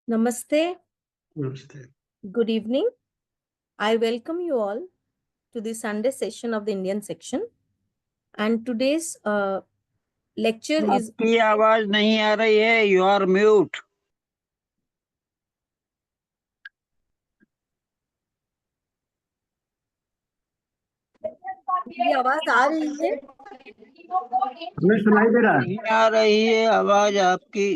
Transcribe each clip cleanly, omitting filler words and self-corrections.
Namaste, Namaste. good evening. I welcome you all to the Sunday session of the Indian section. And today's lecture is आपकी आवाज नहीं आ रही है, you are mute. मेरी आवाज आ रही है? हमें सुनाई दे रहा है। नहीं आ रही है आवाज आपकी।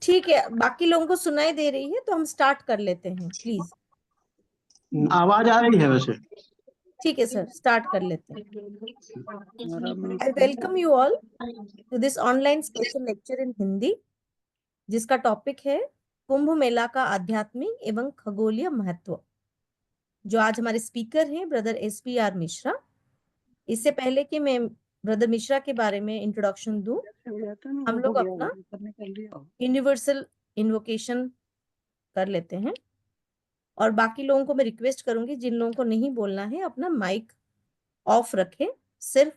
ठीक है, बाकी लोगों को सुनाई दे रही है तो हम स्टार्ट कर लेते हैं प्लीज। आवाज आ रही है वैसे। ठीक है सर, स्टार्ट कर लेते हैं। हमारा mute I welcome you all to this online special lecture in Hindi, जिसका टॉपिक है कुंभ मेला का आध्यात्मिक एवं खगोलीय महत्व। जो आज हमारे स्पीकर हैं ब्रदर SPR मिश्रा। इससे पहले कि मैं ब्रदर मिश्रा के बारे में इंट्रोडक्शन दूं, हम लोग अपना यूनिवर्सल इन्वोकेशन कर लेते हैं। और बाकी लोगों को मैं रिक्वेस्ट करूंगी, जिन लोगों को नहीं बोलना है अपना माइक ऑफ रखें। सिर्फ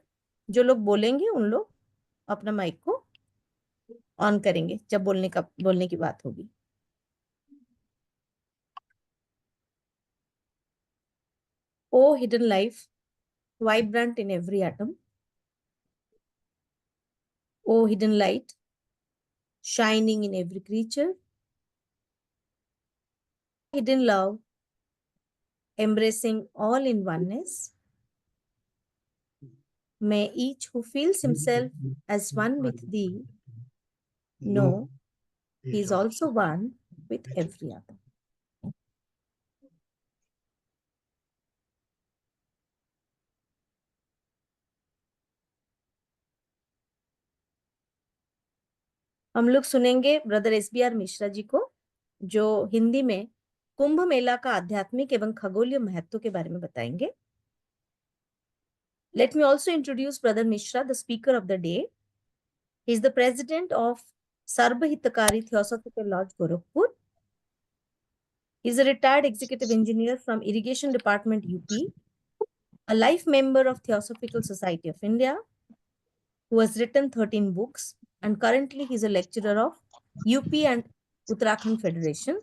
जो लोग बोलेंगे उन लोग अपना माइक को ऑन करेंगे जब बोलने की बात होगी। O hidden life, vibrant in every atom, O hidden light, shining in every creature, hidden love, embracing all in oneness. May each who feels himself as one with thee know he is also one with every other. हम लोग सुनेंगे brother SBR Mishra ji को, जो हिंदी में कुंभ मेला का आध्यात्मिक एवं खगोलीय महत्व के बारे में बताएंगे। Let me also introduce Brother Mishra, the speaker of the day. He is the president of Sarva Hitakari Theosophical Lodge, Gorakhpur. He is a retired executive engineer from Irrigation Department, UP, a life member of Theosophical Society of India, who has written 13 books, and currently he is a lecturer of UP and Uttarakhand Federation.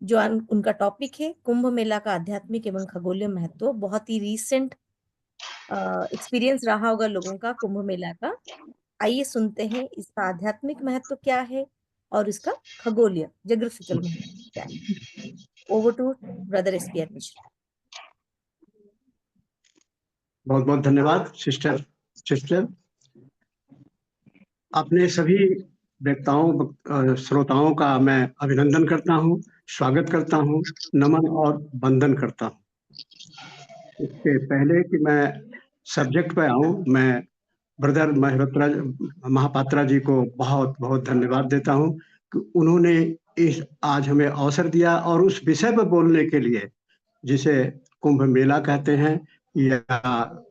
जो उनका topic है कुंभ मेला का आध्यात्मिक एवं खगोलीय महत्व। बहुत ही recent experience रहा होगा लोगों का कुंभ मेला का। आइए सुनते हैं इसका आध्यात्मिक महत्व क्या है और इसका खगोलीय ज्योग्राफिकल महत्व क्या है। Over to brother SPR Mishra. बहुत बहुत धन्यवाद सिस्टर। अपने सभी वक्ताओं श्रोताओं का मैं अभिनंदन करता हूं, स्वागत करता हूं, नमन और वंदन करता हूं। इससे पहले कि मैं सब्जेक्ट पे आऊं, मैं ब्रदर महापात्रा जी को बहुत बहुत धन्यवाद देता हूं कि उन्होंने आज हमें अवसर दिया और उस विषय पर बोलने के लिए, जिसे कुंभ मेला कहते हैं या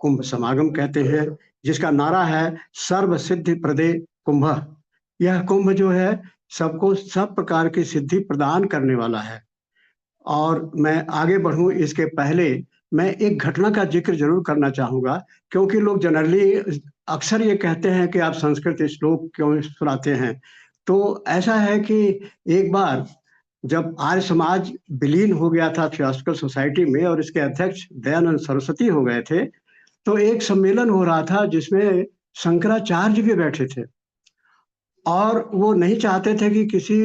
कुंभ समागम कहते हैं, जिसका नारा है सर्व सिद्धि प्रदे कुंभ। यह कुंभ जो है सबको सब प्रकार की सिद्धि प्रदान करने वाला है। और मैं आगे बढ़ूं इसके पहले मैं एक घटना का जिक्र जरूर करना चाहूंगा, क्योंकि लोग जनरली अक्सर ये कहते हैं कि आप संस्कृत श्लोक क्यों सुनाते हैं। तो ऐसा है कि एक बार जब आर्य समाज विलीन हो गया था थियोसॉफिकल सोसाइटी में और इसके अध्यक्ष दयानंद सरस्वती हो गए थे, तो एक सम्मेलन हो रहा था जिसमें शंकराचार्य भी बैठे थे और वो नहीं चाहते थे कि किसी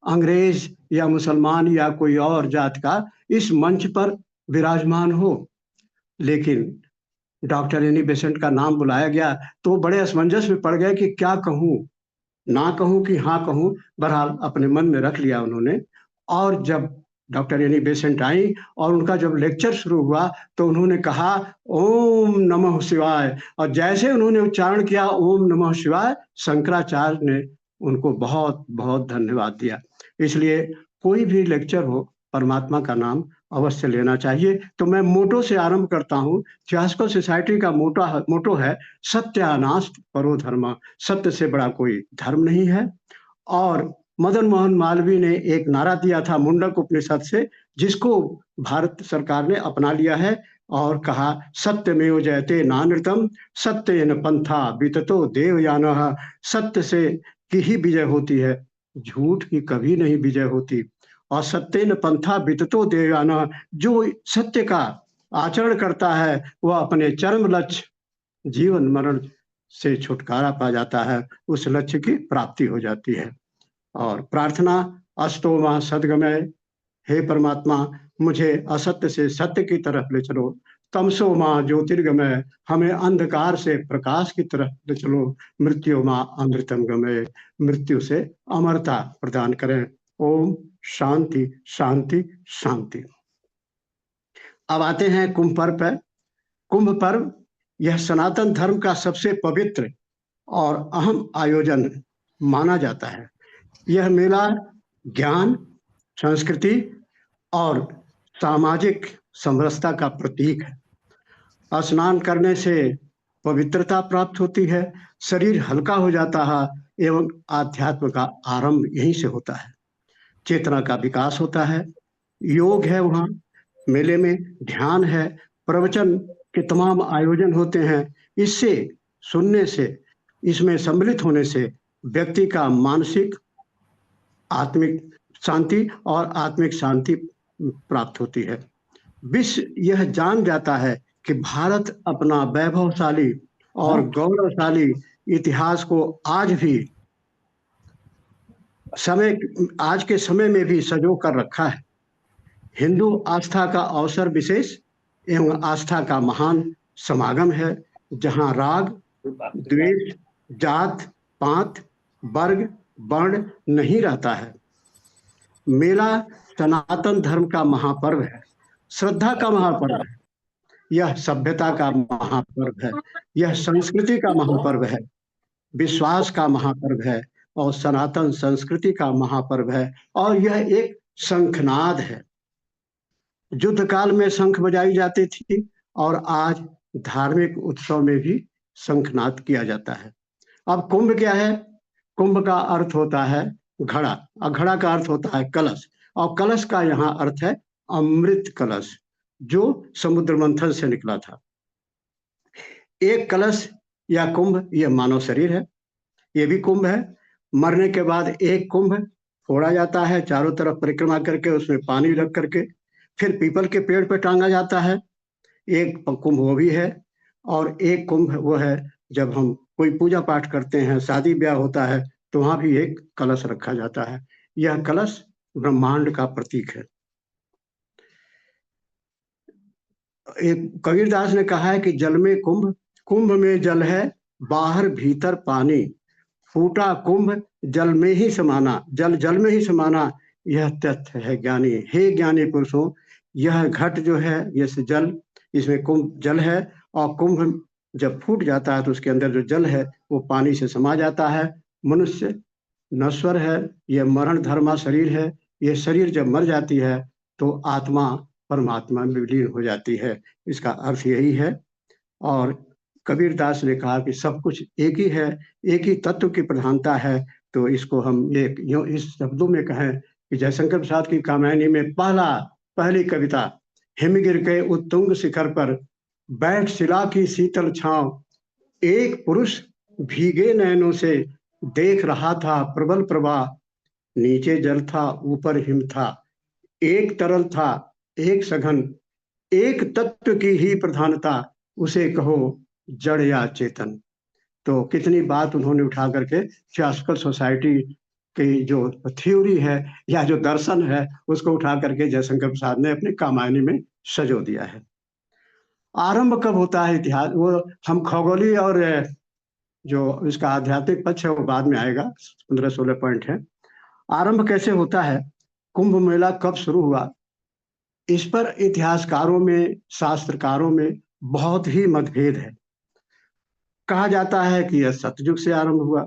अंग्रेज या मुसलमान या कोई और जात का इस मंच पर विराजमान हो। लेकिन डॉक्टर एनी बेसेंट का नाम बुलाया गया तो बड़े असमंजस में पड़ गए कि क्या कहूँ, ना कहूँ कि हाँ कहूँ। बहरहाल अपने मन में रख लिया उन्होंने। और जब डॉक्टर एनी बेसेंट आई और उनका जब लेक्चर शुरू हुआ तो उन्होंने कहा ओम नमः शिवाय, और जैसे उन्होंने उच्चारण किया ओम नमः शिवाय, शंकराचार्य ने उनको बहुत बहुत धन्यवाद दिया। इसलिए कोई भी लेक्चर हो, परमात्मा का नाम अवश्य लेना चाहिए। तो मैं मोटो से आरंभ करता हूँ। थियोसॉफिकल सोसाइटी का मोटो है सत्यानास्ति परो धर्म, सत्य से बड़ा कोई धर्म नहीं है। और मदन मोहन मालवीय ने एक नारा दिया था मुंडक उपनिषद से, जिसको भारत सरकार ने अपना लिया है और कहा सत्यमेव जयते नानृतम सत्येन पंथा विततो देवयानः। सत्य से की ही विजय होती है, झूठ की कभी नहीं विजय होती। और सत्येन पंथा विततो देवाना, जो सत्य का आचरण करता है वह अपने चरम लक्ष्य जीवन मरण से छुटकारा पा जाता है, उस लक्ष्य की प्राप्ति हो जाती है। और प्रार्थना, अस्तो मां सद्गमय, हे परमात्मा मुझे असत्य से सत्य की तरफ ले चलो। तमसो मां ज्योतिर्गमय, हमें अंधकार से प्रकाश की तरफ ले चलो। मृत्यु मां अमृतम गमय, मृत्यु से अमरता प्रदान करें। ओम शांति शांति शांति। अब आते हैं कुंभ पर्व पर। कुंभ पर्व यह सनातन धर्म का सबसे पवित्र और अहम आयोजन माना जाता है। यह मेला ज्ञान, संस्कृति और सामाजिक समरसता का प्रतीक है। स्नान करने से पवित्रता प्राप्त होती है, शरीर हल्का हो जाता है एवं आध्यात्म का आरंभ यहीं से होता है। चेतना का विकास होता है, योग है वहाँ, मेले में ध्यान है, प्रवचन के तमाम आयोजन होते हैं। इससे सुनने से, इसमें सम्मिलित होने से व्यक्ति का मानसिक आत्मिक शांति और आत्मिक शांति प्राप्त होती है। विश्व यह जान जाता है कि भारत अपना वैभवशाली और गौरवशाली इतिहास को आज के समय में भी संजो कर रखा है। हिंदू आस्था का अवसर विशेष एवं आस्था का महान समागम है, जहां राग, द्वेष, जात, पात, वर्ग, वर्ण नहीं रहता है। मेला सनातन धर्म का महापर्व है, श्रद्धा का महापर्व है, यह सभ्यता का महापर्व है, यह संस्कृति का महापर्व है, विश्वास का महापर्व है और सनातन संस्कृति का महापर्व है। और यह एक शंखनाद है। युद्ध काल में शंख बजाई जाती थी और आज धार्मिक उत्सव में भी शंखनाद किया जाता है। अब कुंभ क्या है? कुंभ का अर्थ होता है घड़ा, और घड़ा का अर्थ होता है कलश, और कलश का यहाँ अर्थ है अमृत कलश, जो समुद्र मंथन से निकला था। एक कलश या कुंभ यह मानव शरीर है, ये भी कुंभ है। मरने के बाद एक कुंभ फोड़ा जाता है, चारों तरफ परिक्रमा करके उसमें पानी रख करके फिर पीपल के पेड़ पर टांगा जाता है। एक कुंभ वो भी है। और एक कुंभ वो है जब हम कोई पूजा पाठ करते हैं, शादी ब्याह होता है, तो वहां भी एक कलश रखा जाता है। यह कलश ब्रह्मांड का प्रतीक है। कबीरदास ने कहा है कि जल में कुंभ, कुंभ में जल है, बाहर भीतर पानी, फूटा कुंभ जल में ही समाना, जल जल में ही समाना, यह तथ्य है ज्ञानी। हे ज्ञानी पुरुषों, यह घट जो है, ये जल, इसमें कुंभ जल है, और कुंभ जब फूट जाता है तो उसके अंदर जो जल है वो पानी से समा जाता है। मनुष्य नश्वर है, यह मरण धर्मा शरीर है। यह शरीर जब मर जाती है तो आत्मा परमात्मा में विलीन हो जाती है, इसका अर्थ यही है। और कबीरदास ने कहा कि सब कुछ एक ही है, एक ही तत्व की प्रधानता है। तो इसको हम इस शब्दों में कहें कि जयशंकर प्रसाद की कामायनी में पहली कविता, हिमगिर के उत्तुंग शिखर पर बैठ शिला की शीतल छांव, एक पुरुष भीगे नैनों से देख रहा था प्रबल प्रवाह, नीचे जल था ऊपर हिम था, एक तरल था एक सघन, एक तत्व की ही प्रधानता, उसे कहो जड़ या चेतन। तो कितनी बात उन्होंने उठा करके थियोसॉफिकल सोसाइटी की जो थ्योरी है या जो दर्शन है उसको उठा करके जयशंकर प्रसाद ने अपनी कामायनी में सजो दिया है। आरंभ कब होता है इतिहास, वो हम खगोलीय और जो इसका आध्यात्मिक पक्ष है वो बाद में आएगा, 15-16 पॉइंट है। आरंभ कैसे होता है, कुंभ मेला कब शुरू हुआ, इस पर इतिहासकारों में, शास्त्रकारों में बहुत ही मतभेद है। कहा जाता है कि यह सतयुग से आरंभ हुआ,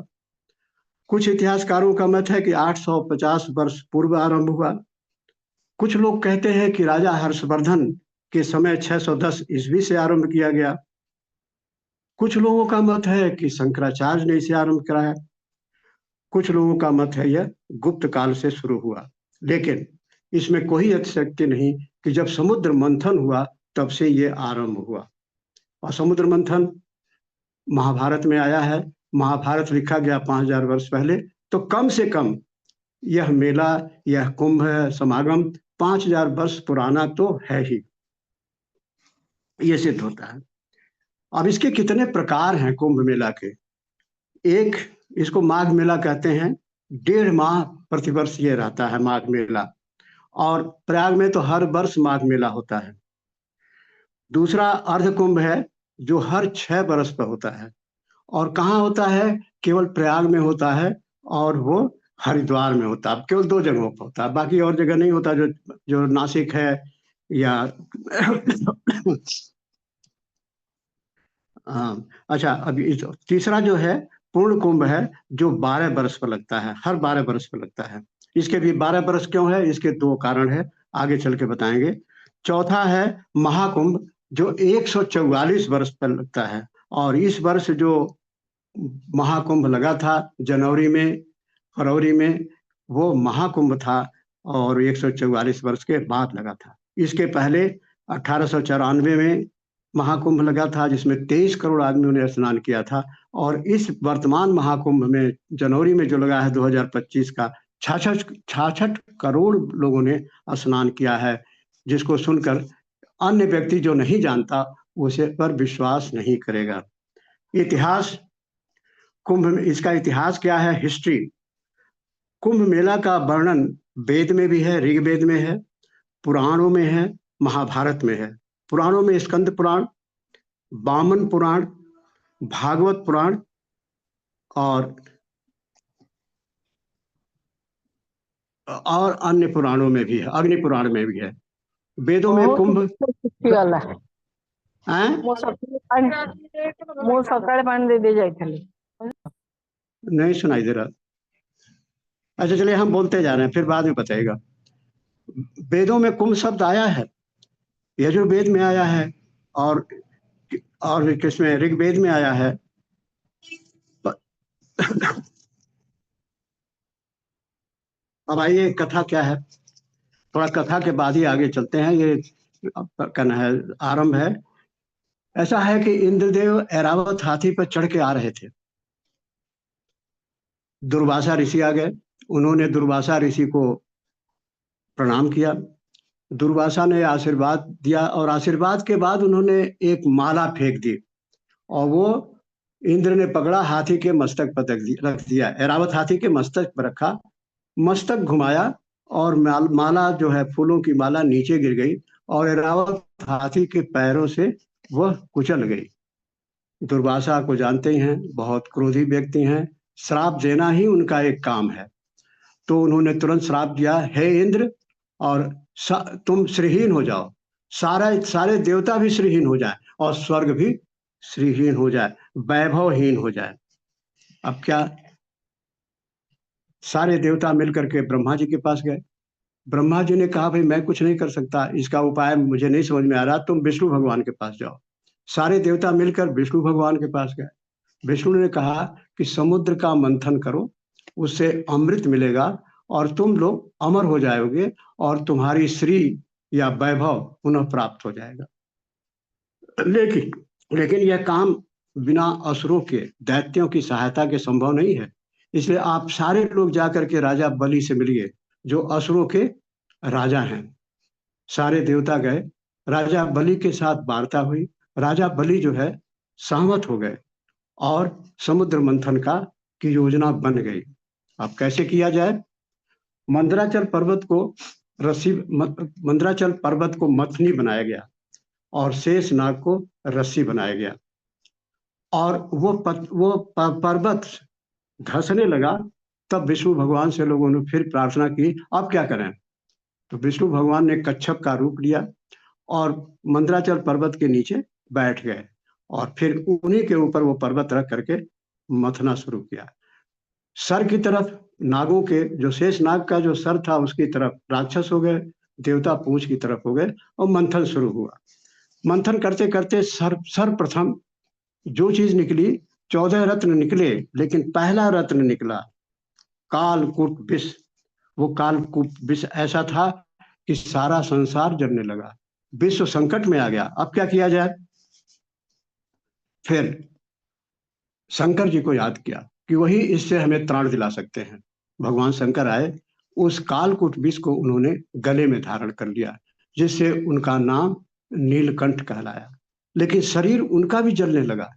कुछ इतिहासकारों का मत है कि 850 वर्ष पूर्व आरंभ हुआ, कुछ लोग कहते हैं कि राजा हर्षवर्धन के समय 610 ईस्वी से आरंभ किया गया, कुछ लोगों का मत है कि शंकराचार्य ने इसे आरंभ कराया, कुछ लोगों का मत है यह गुप्त काल से शुरू हुआ। लेकिन इसमें कोई अतिशयोक्ति नहीं कि जब समुद्र मंथन हुआ तब से ये आरंभ हुआ। और समुद्र मंथन महाभारत में आया है, महाभारत लिखा गया 5000 वर्ष पहले, तो कम से कम यह मेला, यह कुंभ समागम 5000 वर्ष पुराना तो है ही, ये सिद्ध होता है। अब इसके कितने प्रकार हैं कुंभ मेला के? एक, इसको माघ मेला कहते हैं। 1.5 माह प्रतिवर्ष ये रहता है माघ मेला, और प्रयाग में तो हर वर्ष माघ मेला होता है। दूसरा अर्ध कुंभ है, जो हर 6 वर्ष पर होता है। और कहाँ होता है? केवल प्रयाग में होता है, और वो हरिद्वार में होता है। केवल 2 जगहों पर होता है, बाकी और जगह नहीं होता, जो जो नासिक है या हाँ। अच्छा, अभी तीसरा जो है पूर्ण कुंभ है, जो 12 बरस पर लगता है, हर 12 बरस पर लगता है। इसके भी 12 बरस क्यों है? इसके 2 कारण है, आगे चल के बताएंगे। चौथा है महाकुंभ, जो 144 वर्ष पर लगता है। और इस वर्ष जो महाकुंभ लगा था जनवरी में, फरवरी में, वो महाकुंभ था, और 144 वर्ष के बाद लगा था। इसके पहले 1894 में महाकुंभ लगा था, जिसमें 23 करोड़ आदमियों ने स्नान किया था। और इस वर्तमान महाकुंभ में जनवरी में जो लगा है 2025 का, 66 करोड़ लोगों ने स्नान किया है, जिसको सुनकर अन्य व्यक्ति जो नहीं जानता उसे पर विश्वास नहीं करेगा। इतिहास, कुंभ में इसका इतिहास क्या है? हिस्ट्री। कुंभ मेला का वर्णन वेद में भी है, ऋग्वेद में है, पुराणों में है, महाभारत में है। पुराणों में स्कंद पुराण, वामन पुराण, भागवत पुराण, और अन्य पुराणों में भी है, अग्नि पुराण में भी है। वेदों में कुंभ नहीं सुनाई दे रहा। अच्छा चलिए, हम बोलते जा रहे हैं, फिर बाद में बताइएगा। वेदों में कुंभ शब्द आया है, यजुर्वेद में आया है, और किसमें? ऋग्वेद में आया है। अब आइए, कथा क्या है, थोड़ा कथा के बाद ही आगे चलते हैं। ये कहना है, आरंभ है। ऐसा है कि इंद्रदेव ऐरावत हाथी पर चढ़ के आ रहे थे। दुर्वासा ऋषि आ गए। उन्होंने दुर्वासा ऋषि को प्रणाम किया। दुर्वासा ने आशीर्वाद दिया, और आशीर्वाद के बाद उन्होंने एक माला फेंक दी, और वो इंद्र ने पकड़ा, हाथी के मस्तक पर रख दिया। ऐरावत हाथी के मस्तक पर रखा, मस्तक घुमाया, और माला जो है, फूलों की माला नीचे गिर गई, और ऐरावत हाथी के पैरों से वह कुचल गई। दुर्वासा को जानते ही हैं, बहुत क्रोधी व्यक्ति हैं, श्राप देना ही उनका एक काम है। तो उन्होंने तुरंत श्राप दिया, हे इंद्र, और तुम श्रीहीन हो जाओ, सारे देवता भी श्रीहीन हो जाए, और स्वर्ग भी श्रीहीन हो जाए, वैभवहीन हो जाए। अब क्या? सारे देवता मिलकर के ब्रह्मा जी के पास गए। ब्रह्मा जी ने कहा, भाई मैं कुछ नहीं कर सकता, इसका उपाय मुझे नहीं समझ में आ रहा, तुम विष्णु भगवान के पास जाओ। सारे देवता मिलकर विष्णु भगवान के पास गए। विष्णु ने कहा कि समुद्र का मंथन करो, उससे अमृत मिलेगा, और तुम लोग अमर हो जाओगे, और तुम्हारी श्री या वैभव पुनः प्राप्त हो जाएगा। लेकिन यह काम बिना असुरों के, दैत्यों की सहायता के संभव नहीं है। इसलिए आप सारे लोग जाकर के राजा बलि से मिलिए, जो असुरों के राजा हैं। सारे देवता गए, राजा बलि के साथ वार्ता हुई। राजा बलि जो है सहमत हो गए, और समुद्र मंथन की योजना बन गई। अब कैसे किया जाए? मंदराचल पर्वत को मथनी बनाया गया, और शेष नाग को रस्सी बनाया गया, और वो पर्वत धंसने लगा। तब विष्णु भगवान से लोगों ने फिर प्रार्थना की, अब क्या करें? तो विष्णु भगवान ने कच्छप का रूप लिया, और मंदराचल पर्वत के नीचे बैठ गए, और फिर उन्हीं के ऊपर वो पर्वत रख करके मथना शुरू किया। सर की तरफ नागों के, जो शेष नाग का जो सर था उसकी तरफ राक्षस हो गए, देवता पूंछ की तरफ हो गए, और मंथन शुरू हुआ। मंथन करते करते सर्वप्रथम जो चीज निकली, 14 रत्न निकले, लेकिन पहला रत्न निकला कालकूट विष। वो कालकूट विष ऐसा था कि सारा संसार जलने लगा, विश्व संकट में आ गया। अब क्या किया जाए? फिर शंकर जी को याद किया कि वही इससे हमें त्राण दिला सकते हैं। भगवान शंकर आए, उस कालकूट विष को उन्होंने गले में धारण कर लिया, जिससे उनका नाम नीलकंठ कहलाया। लेकिन शरीर उनका भी जलने लगा।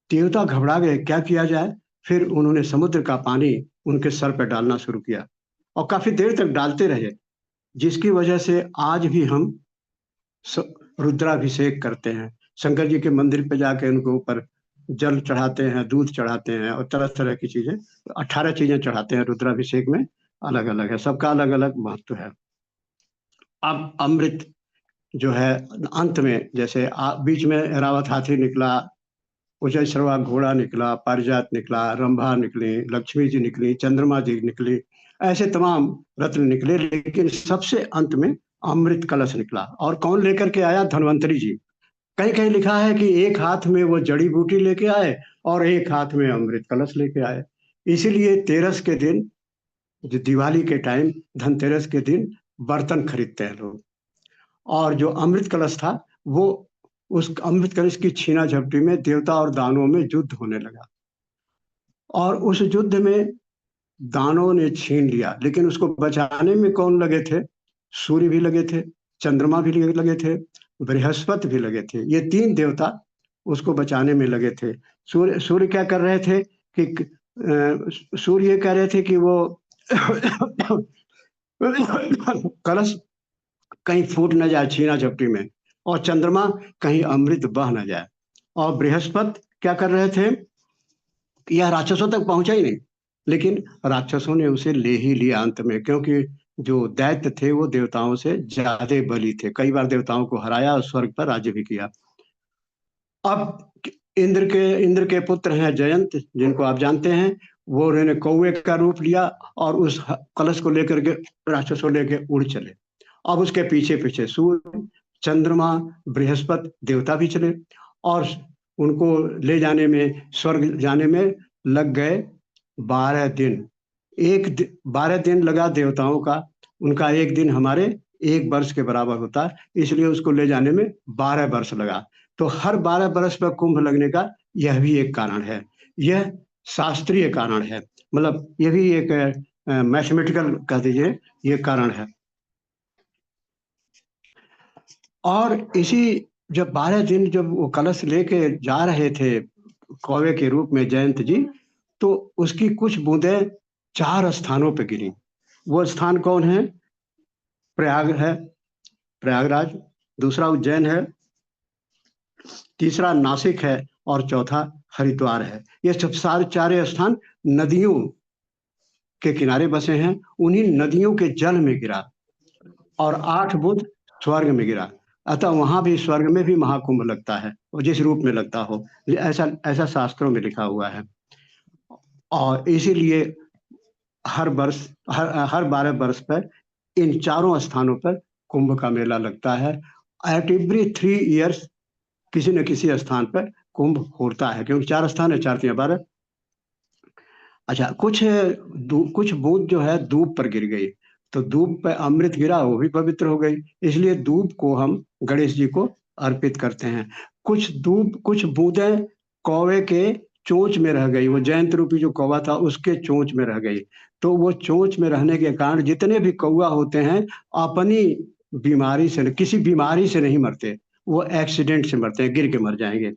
देवता घबरा गए, क्या किया जाए। फिर उन्होंने समुद्र का पानी उनके सर पर डालना शुरू किया और काफी देर तक डालते रहे, जिसकी वजह से आज भी हम रुद्राभिषेक करते हैं। शंकर जी के मंदिर पे जाके उनके ऊपर जल चढ़ाते हैं, दूध चढ़ाते हैं और तरह तरह की चीजें, 18 चीजें चढ़ाते हैं रुद्राभिषेक में, अलग अलग है, सबका अलग अलग महत्व है। अब अमृत जो है अंत में, जैसे बीच में ऐरावत हाथी निकला, उजयश्रवा घोड़ा निकला, पारिजात निकला, रंभा निकली, लक्ष्मी जी निकली, चंद्रमा जी निकली, ऐसे तमाम रत्न निकले, लेकिन सबसे अंत में अमृत कलश निकला। और कौन लेकर के आया? धन्वंतरी जी। कहीं कहीं लिखा है कि एक हाथ में वो जड़ी बूटी लेके आए और एक हाथ में अमृत कलश लेके आए। इसीलिए तेरस के दिन, जो दिवाली के टाइम, धनतेरस के दिन बर्तन खरीदते हैं लोग। और जो अमृत कलश था, वो उस अमृत कलश की छीना झपटी में देवता और दानवों में युद्ध होने लगा, और उस युद्ध में दानवों ने छीन लिया, लेकिन उसको बचाने में कौन लगे थे? सूर्य भी लगे थे, चंद्रमा भी लगे थे, बृहस्पति भी लगे थे। ये 3 देवता उसको बचाने में लगे थे। सूर्य क्या कर रहे थे कि सूर्य ये कह रहे थे कि वो कलश कहीं फूट न जाए छीना झपटी में, और चंद्रमा कहीं अमृत बह न जाए। और बृहस्पति क्या कर रहे थे? यह राक्षसों तक पहुंचा ही नहीं, लेकिन राक्षसों ने उसे ले ही लिया अंत में, क्योंकि जो दैत्य थे वो देवताओं से ज्यादा बली थे, कई बार देवताओं को हराया और स्वर्ग पर राज्य भी किया। अब इंद्र के पुत्र हैं जयंत, जिनको आप जानते हैं, वो उन्होंने कौवे का रूप लिया और उस कलश को लेकर के राक्षसों लेके उड़ चले। अब उसके पीछे पीछे सूर्य, चंद्रमा, बृहस्पति देवता भी चले, और उनको ले जाने में, स्वर्ग जाने में लग गए 12 दिन। 12 दिन लगा देवताओं का, उनका एक दिन हमारे 1 वर्ष के बराबर होता है, इसलिए उसको ले जाने में 12 वर्ष लगा। तो हर 12 वर्ष पर कुंभ लगने का यह भी एक कारण है, यह शास्त्रीय कारण है, मतलब यह भी एक मैथमेटिकल कह दीजिए ये कारण है। और इसी जब 12 दिन जब वो कलश लेके जा रहे थे कौवे के रूप में जयंत जी, तो उसकी कुछ बूंदें 4 स्थानों पे गिरी। वो स्थान कौन है? प्रयाग है, प्रयागराज, दूसरा उज्जैन है, तीसरा नासिक है, और चौथा हरिद्वार है। ये सब सारे 4 स्थान नदियों के किनारे बसे हैं, उन्हीं नदियों के जल में गिरा, और 8 बूंद स्वर्ग में गिरा। अतः वहां भी, स्वर्ग में भी महाकुंभ लगता है, और जिस रूप में लगता हो, ऐसा शास्त्रों में लिखा हुआ है। और इसीलिए हर 12 वर्ष पर इन 4 स्थानों पर कुंभ का मेला लगता है। एट एवरी 3 ईयर्स किसी न किसी स्थान पर कुंभ होता है, क्योंकि 4 स्थान है, 4 3 12। अच्छा, कुछ बूंद जो है दूब पर गिर गई, तो दूब पर अमृत गिरा, वो भी पवित्र हो गई, इसलिए दूब को हम गणेश जी को अर्पित करते हैं। कुछ बूंदें कौवे के चोंच में रह गई, वो जयंत रूपी जो कौवा था उसके चोंच में रह गई। तो वो चोंच में रहने के कारण जितने भी कौवा होते हैं अपनी बीमारी से, किसी बीमारी से नहीं मरते, वो एक्सीडेंट से मरते हैं, गिर के मर जाएंगे।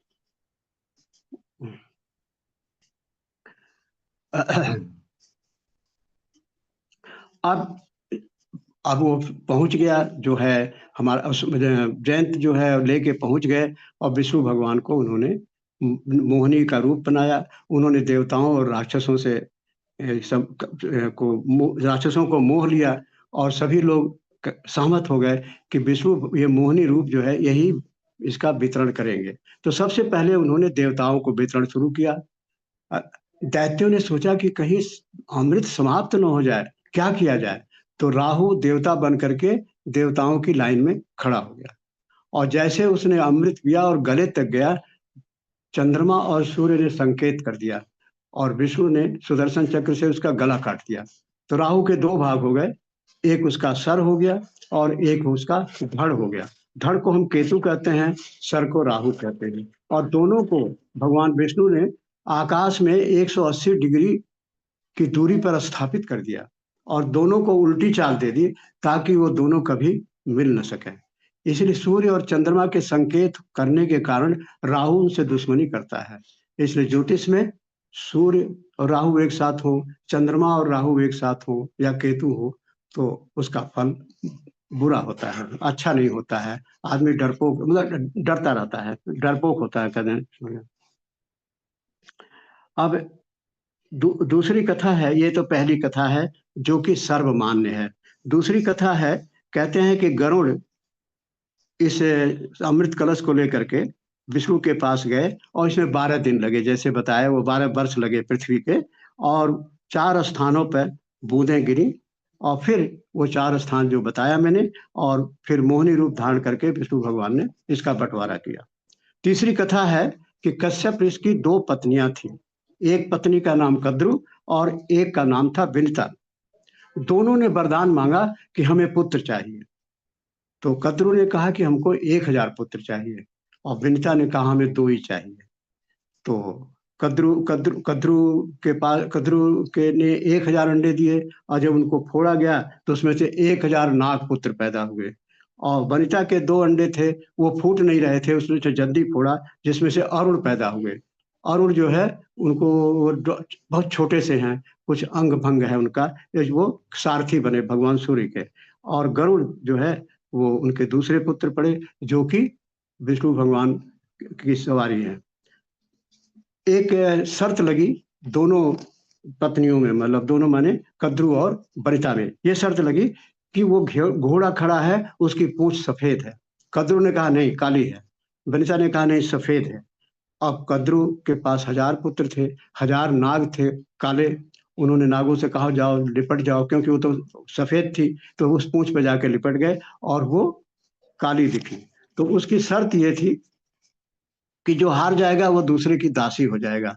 अब वो पहुंच गया, जो है हमारा जयंत जो है लेके पहुंच गए, और विष्णु भगवान को उन्होंने मोहिनी का रूप बनाया। उन्होंने देवताओं और राक्षसों से राक्षसों को मोह लिया, और सभी लोग सहमत हो गए कि विष्णु ये मोहिनी रूप जो है यही इसका वितरण करेंगे। तो सबसे पहले उन्होंने देवताओं को वितरण शुरू किया। दैत्यों ने सोचा कि कहीं अमृत समाप्त न हो जाए, क्या किया जाए। तो राहु देवता बन करके देवताओं की लाइन में खड़ा हो गया, और जैसे उसने अमृत पिया और गले तक गया, चंद्रमा और सूर्य ने संकेत कर दिया, और विष्णु ने सुदर्शन चक्र से उसका गला काट दिया। तो राहु के 2 भाग हो गए, एक उसका सर हो गया और एक उसका धड़ हो गया। धड़ को हम केतु कहते हैं, सर को राहु कहते हैं, और दोनों को भगवान विष्णु ने आकाश में 180 डिग्री की दूरी पर स्थापित कर दिया, और दोनों को उल्टी चाल दे दी ताकि वो दोनों कभी मिल न सके। इसलिए सूर्य और चंद्रमा के संकेत करने के कारण राहु उनसे दुश्मनी करता है। इसलिए ज्योतिष में सूर्य और राहु एक साथ हो, चंद्रमा और राहु एक साथ हो या केतु हो तो उसका फल बुरा होता है, अच्छा नहीं होता है। आदमी डरपोक मतलब डरता रहता है, डरपोक होता है कहते हैं। अब दूसरी कथा है, ये तो पहली कथा है जो कि सर्वमान्य है। दूसरी कथा है, कहते हैं कि गरुड़ इस अमृत कलश को लेकर के विष्णु के पास गए और इसमें 12 दिन लगे, जैसे बताया वो 12 वर्ष लगे पृथ्वी पे, और 4 स्थानों पर बूंदें गिरी और फिर वो 4 स्थान जो बताया मैंने, और फिर मोहिनी रूप धारण करके विष्णु भगवान ने इसका बंटवारा किया। तीसरी कथा है कि कश्यप ऋषि की 2 पत्नियां थी, एक पत्नी का नाम कद्रु और एक का नाम था विनिता। दोनों ने वरदान मांगा कि हमें पुत्र चाहिए। तो कद्रु ने कहा कि हमको 1000 पुत्र चाहिए और विनिता ने कहा हमें 2 ही चाहिए। तो कद्रु के ने 1000 अंडे दिए और जब उनको फोड़ा गया तो उसमें से 1000 नाग पुत्र पैदा हुए। और वनिता के 2 अंडे थे, वो फूट नहीं रहे थे, उसने से जल्दी फोड़ा जिसमें से अरुण पैदा हुए। अरुण जो है उनको बहुत छोटे से हैं, कुछ अंग भंग है उनका, वो सारथी बने भगवान सूर्य के। और गरुड़ जो है वो उनके दूसरे पुत्र पड़े जो कि विष्णु भगवान की सवारी है। एक शर्त लगी दोनों पत्नियों में, मतलब दोनों माने कद्रु और वनिता में, ये शर्त लगी कि वो घोड़ा खड़ा है उसकी पूंछ सफेद है। कद्रु ने कहा नहीं काली है, वनिता ने कहा नहीं सफेद है। अब कद्रु के पास 1000 पुत्र थे, 1000 नाग थे काले। उन्होंने नागों से कहा जाओ लिपट जाओ, क्योंकि वो तो सफेद थी, तो उस पूंछ पे जाके लिपट गए और वो काली दिखी। तो उसकी शर्त ये थी कि जो हार जाएगा वो दूसरे की दासी हो जाएगा।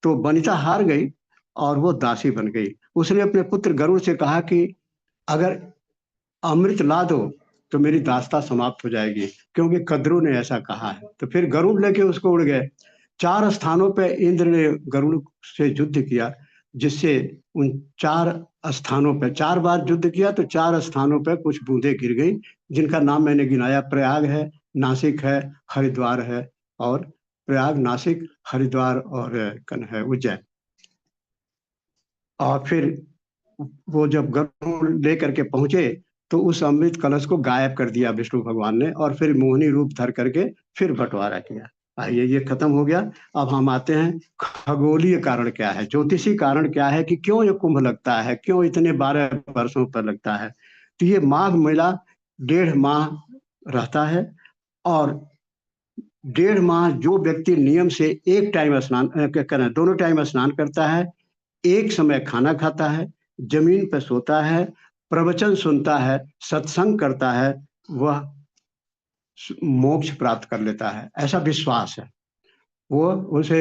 तो वनिता हार गई और वो दासी बन गई। उसने अपने पुत्र गरुड़ से कहा कि अगर अमृत ला दो तो मेरी दास्ता समाप्त हो जाएगी, क्योंकि कद्रु ने ऐसा कहा है। तो फिर गरुड़ लेके उसको उड़ गए। 4 स्थानों पे इंद्र ने गरुड़ से युद्ध किया, जिससे उन 4 स्थानों पे 4 बार युद्ध किया तो 4 स्थानों पे कुछ बूंदें गिर गई, जिनका नाम मैंने गिनाया, प्रयाग है, नासिक है, हरिद्वार है, और प्रयाग, नासिक, हरिद्वार और कन है उज्जैन। और फिर वो जब गरुड़ लेकर के पहुंचे तो उस अमृत कलश को गायब कर दिया विष्णु भगवान ने, और फिर मोहिनी रूप धर करके फिर बंटवारा किया। आइए ये खत्म हो गया। अब हम आते हैं खगोलीय कारण क्या है, ज्योतिषी कारण क्या है कि क्यों ये कुंभ लगता है, क्यों इतने 12 वर्षों पर लगता है। तो ये माघ मेला 1.5 माह रहता है, और 1.5 माह जो व्यक्ति नियम से एक टाइम स्नान दोनों टाइम स्नान करता है, एक समय खाना खाता है, जमीन पर सोता है, प्रवचन सुनता है, सत्संग करता है, वह मोक्ष प्राप्त कर लेता है, ऐसा विश्वास है। वो उसे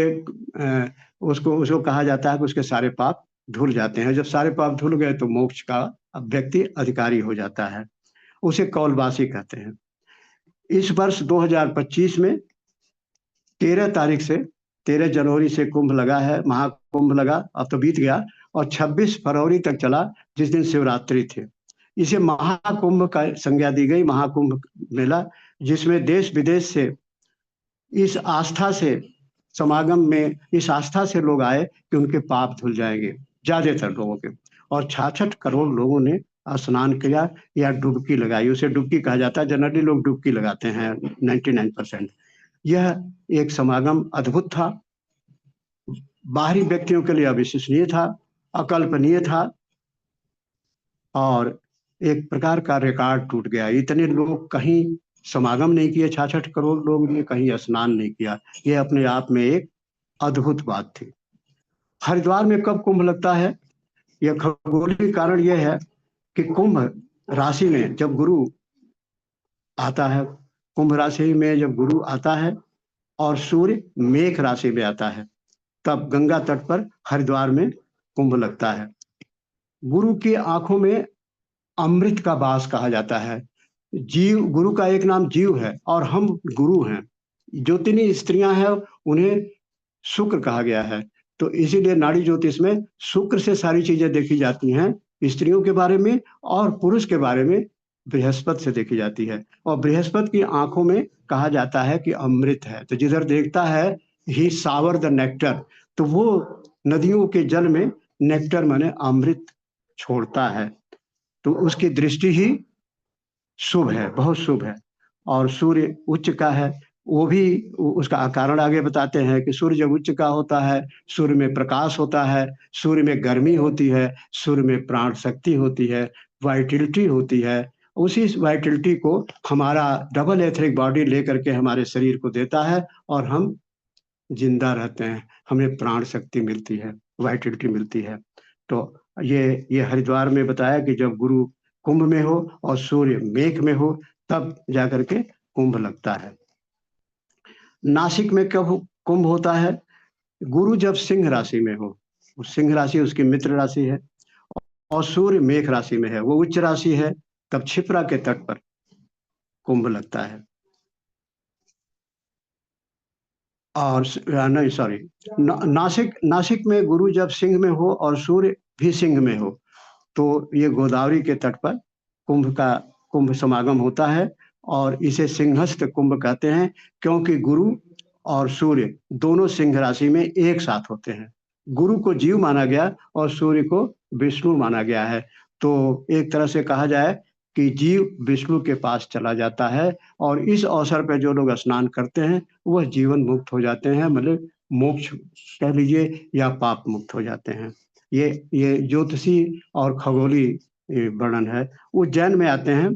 उसको उसको कहा जाता है कि उसके सारे पाप धुल जाते हैं। जब सारे पाप धुल गए तो मोक्ष का व्यक्ति अधिकारी हो जाता है, उसे कौलवासी कहते हैं। इस वर्ष 2025 में 13 तारीख से 13 जनवरी से कुंभ लगा है, महाकुंभ लगा, अब तो बीत गया, और 26 फरवरी तक चला, जिस दिन शिवरात्रि थे। इसे महाकुंभ का संज्ञा दी गई, महाकुंभ मेला, जिसमें देश विदेश से इस आस्था से समागम में इस आस्था से लोग आए कि उनके पाप धुल जाएंगे, ज्यादातर लोगों के। और 66 करोड़ लोगों ने स्नान किया या डुबकी लगाई, उसे डुबकी कहा जाता है, जनरली लोग डुबकी लगाते हैं 99%। यह एक समागम अद्भुत था, बाहरी व्यक्तियों के लिए अविश्वसनीय था, अकल्पनीय था, और एक प्रकार का रिकॉर्ड टूट गया। इतने लोग कहीं समागम नहीं किए, 66 करोड़ लोग ने कहीं स्नान नहीं किया। यह अपने आप में एक अद्भुत बात थी। हरिद्वार में कब कुंभ लगता है? यह खगोलीय कारण यह है कि कुंभ राशि में जब गुरु आता है, कुंभ राशि में जब गुरु आता है और सूर्य मेष राशि में आता है, तब गंगा तट पर हरिद्वार में कुंभ लगता है। गुरु की आंखों में अमृत का वास कहा जाता है। जीव, गुरु का एक नाम जीव है और हम गुरु हैं। ज्योतिनी स्त्रियां हैं, उन्हें शुक्र कहा गया है। तो इसीलिए नाड़ी ज्योतिष में शुक्र से सारी चीजें देखी जाती हैं, स्त्रियों के बारे में और पुरुष के बारे में बृहस्पति से देखी जाती है। और बृहस्पति की आंखों में कहा जाता है कि अमृत है, तो जिधर देखता है ही सावर द नेक्टर, तो वो नदियों के जल में नेक्टर माने अमृत छोड़ता है, तो उसकी दृष्टि ही शुभ है, बहुत शुभ है। और सूर्य उच्च का है, वो भी उसका कारण आगे बताते हैं कि सूर्य जब उच्च का होता है, सूर्य में प्रकाश होता है, सूर्य में गर्मी होती है, सूर्य में प्राण शक्ति होती है, वाइटलिटी होती है। उसी वाइटलिटी को हमारा डबल एथरिक बॉडी लेकर के हमारे शरीर को देता है और हम जिंदा रहते हैं, हमें प्राण शक्ति मिलती है, वाइटलिटी मिलती है। तो ये हरिद्वार में बताया कि जब गुरु कुंभ में हो और सूर्य मेघ में हो तब जाकर के कुंभ लगता है। नासिक में कब कुंभ होता है? गुरु जब सिंह राशि में हो, सिंह राशि उसकी मित्र राशि है, और सूर्य मेघ राशि में है, वो उच्च राशि है, तब क्षिप्रा के तट पर कुंभ लगता है। और नहीं सॉरी, नासिक में गुरु जब सिंह में हो और सूर्य भी सिंह में हो, तो ये गोदावरी के तट पर कुंभ समागम होता है, और इसे सिंहस्थ कुंभ कहते हैं, क्योंकि गुरु और सूर्य दोनों सिंह राशि में एक साथ होते हैं। गुरु को जीव माना गया और सूर्य को विष्णु माना गया है। तो एक तरह से कहा जाए कि जीव विष्णु के पास चला जाता है, और इस अवसर पर जो लोग स्नान करते हैं वह जीवन मुक्त हो जाते हैं, मतलब मोक्ष कह लीजिए या पाप मुक्त हो जाते हैं। ये ज्योतिषी और खगोली वर्णन है। उज्जैन में आते हैं।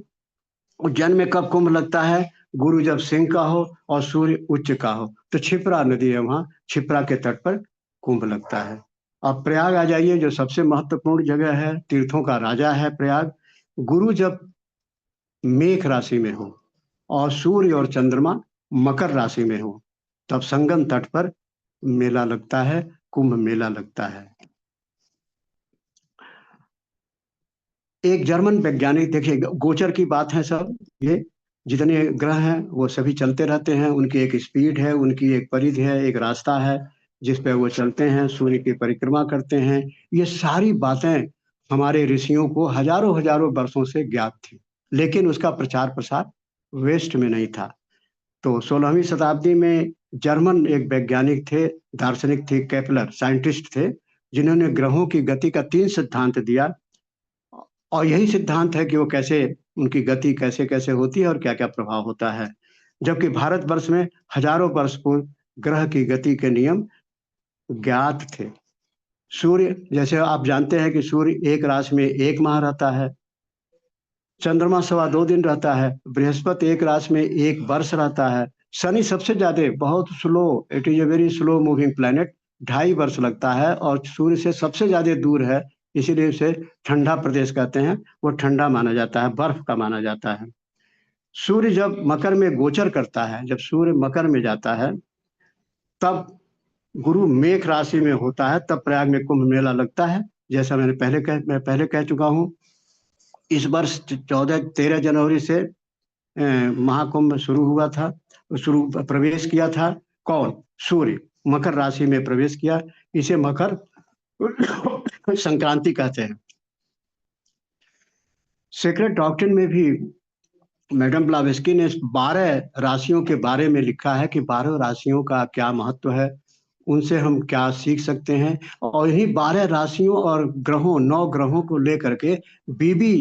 उज्जैन में कब कुंभ लगता है? गुरु जब सिंह का हो और सूर्य उच्च का हो, तो क्षिप्रा नदी है, वहां क्षिप्रा के तट पर कुंभ लगता है। अब प्रयाग आ जाइए, जो सबसे महत्वपूर्ण जगह है, तीर्थों का राजा है प्रयाग। गुरु जब मेघ राशि में हो और सूर्य और चंद्रमा मकर राशि में हो, तब संगम तट पर मेला लगता है, कुंभ मेला लगता है। एक जर्मन वैज्ञानिक, देखिए गोचर की बात है सब, ये जितने ग्रह हैं वो सभी चलते रहते हैं, उनकी एक स्पीड है, उनकी एक परिधि है, एक रास्ता है जिस पे वो चलते हैं, सूर्य की परिक्रमा करते हैं। ये सारी बातें हमारे ऋषियों को हजारों हजारों वर्षों से ज्ञात थी, लेकिन उसका प्रचार प्रसार वेस्ट में नहीं था। तो 16वीं शताब्दी में जर्मन एक वैज्ञानिक थे, दार्शनिक थे, केपलर साइंटिस्ट थे, जिन्होंने ग्रहों की गति का 3 सिद्धांत दिया, और यही सिद्धांत है कि वो कैसे, उनकी गति कैसे कैसे होती है और क्या क्या प्रभाव होता है। जबकि भारतवर्ष में हजारों वर्ष पूर्व ग्रह की गति के नियम ज्ञात थे। सूर्य, जैसे आप जानते हैं कि सूर्य एक राशि में 1 माह रहता है, चंद्रमा 2.25 दिन रहता है, बृहस्पति एक राशि में 1 वर्ष रहता है, शनि सबसे ज्यादा बहुत slow, it is a very slow moving planet, 2.5 वर्ष लगता है, और सूर्य से सबसे ज्यादा दूर है, इसीलिए उसे ठंडा प्रदेश कहते हैं, वो ठंडा माना जाता है, बर्फ का माना जाता है। सूर्य जब मकर में गोचर करता है, जब सूर्य मकर में जाता है, तब गुरु मेष राशि में होता है, तब प्रयाग में कुंभ मेला लगता है। जैसा मैं पहले कह चुका हूँ, इस वर्ष 13 जनवरी से महाकुंभ शुरू हुआ था, प्रवेश किया था। कौन? सूर्य मकर राशि में प्रवेश किया, इसे मकर संक्रांति कहते हैं। सीक्रेट डॉक्ट्रिन में भी मैडम ब्लावेस्की ने 12 राशियों के बारे में लिखा है कि 12 राशियों का क्या महत्व है, उनसे हम क्या सीख सकते हैं, और इन्हीं 12 राशियों और ग्रहों, 9 ग्रहों को लेकर के बीबी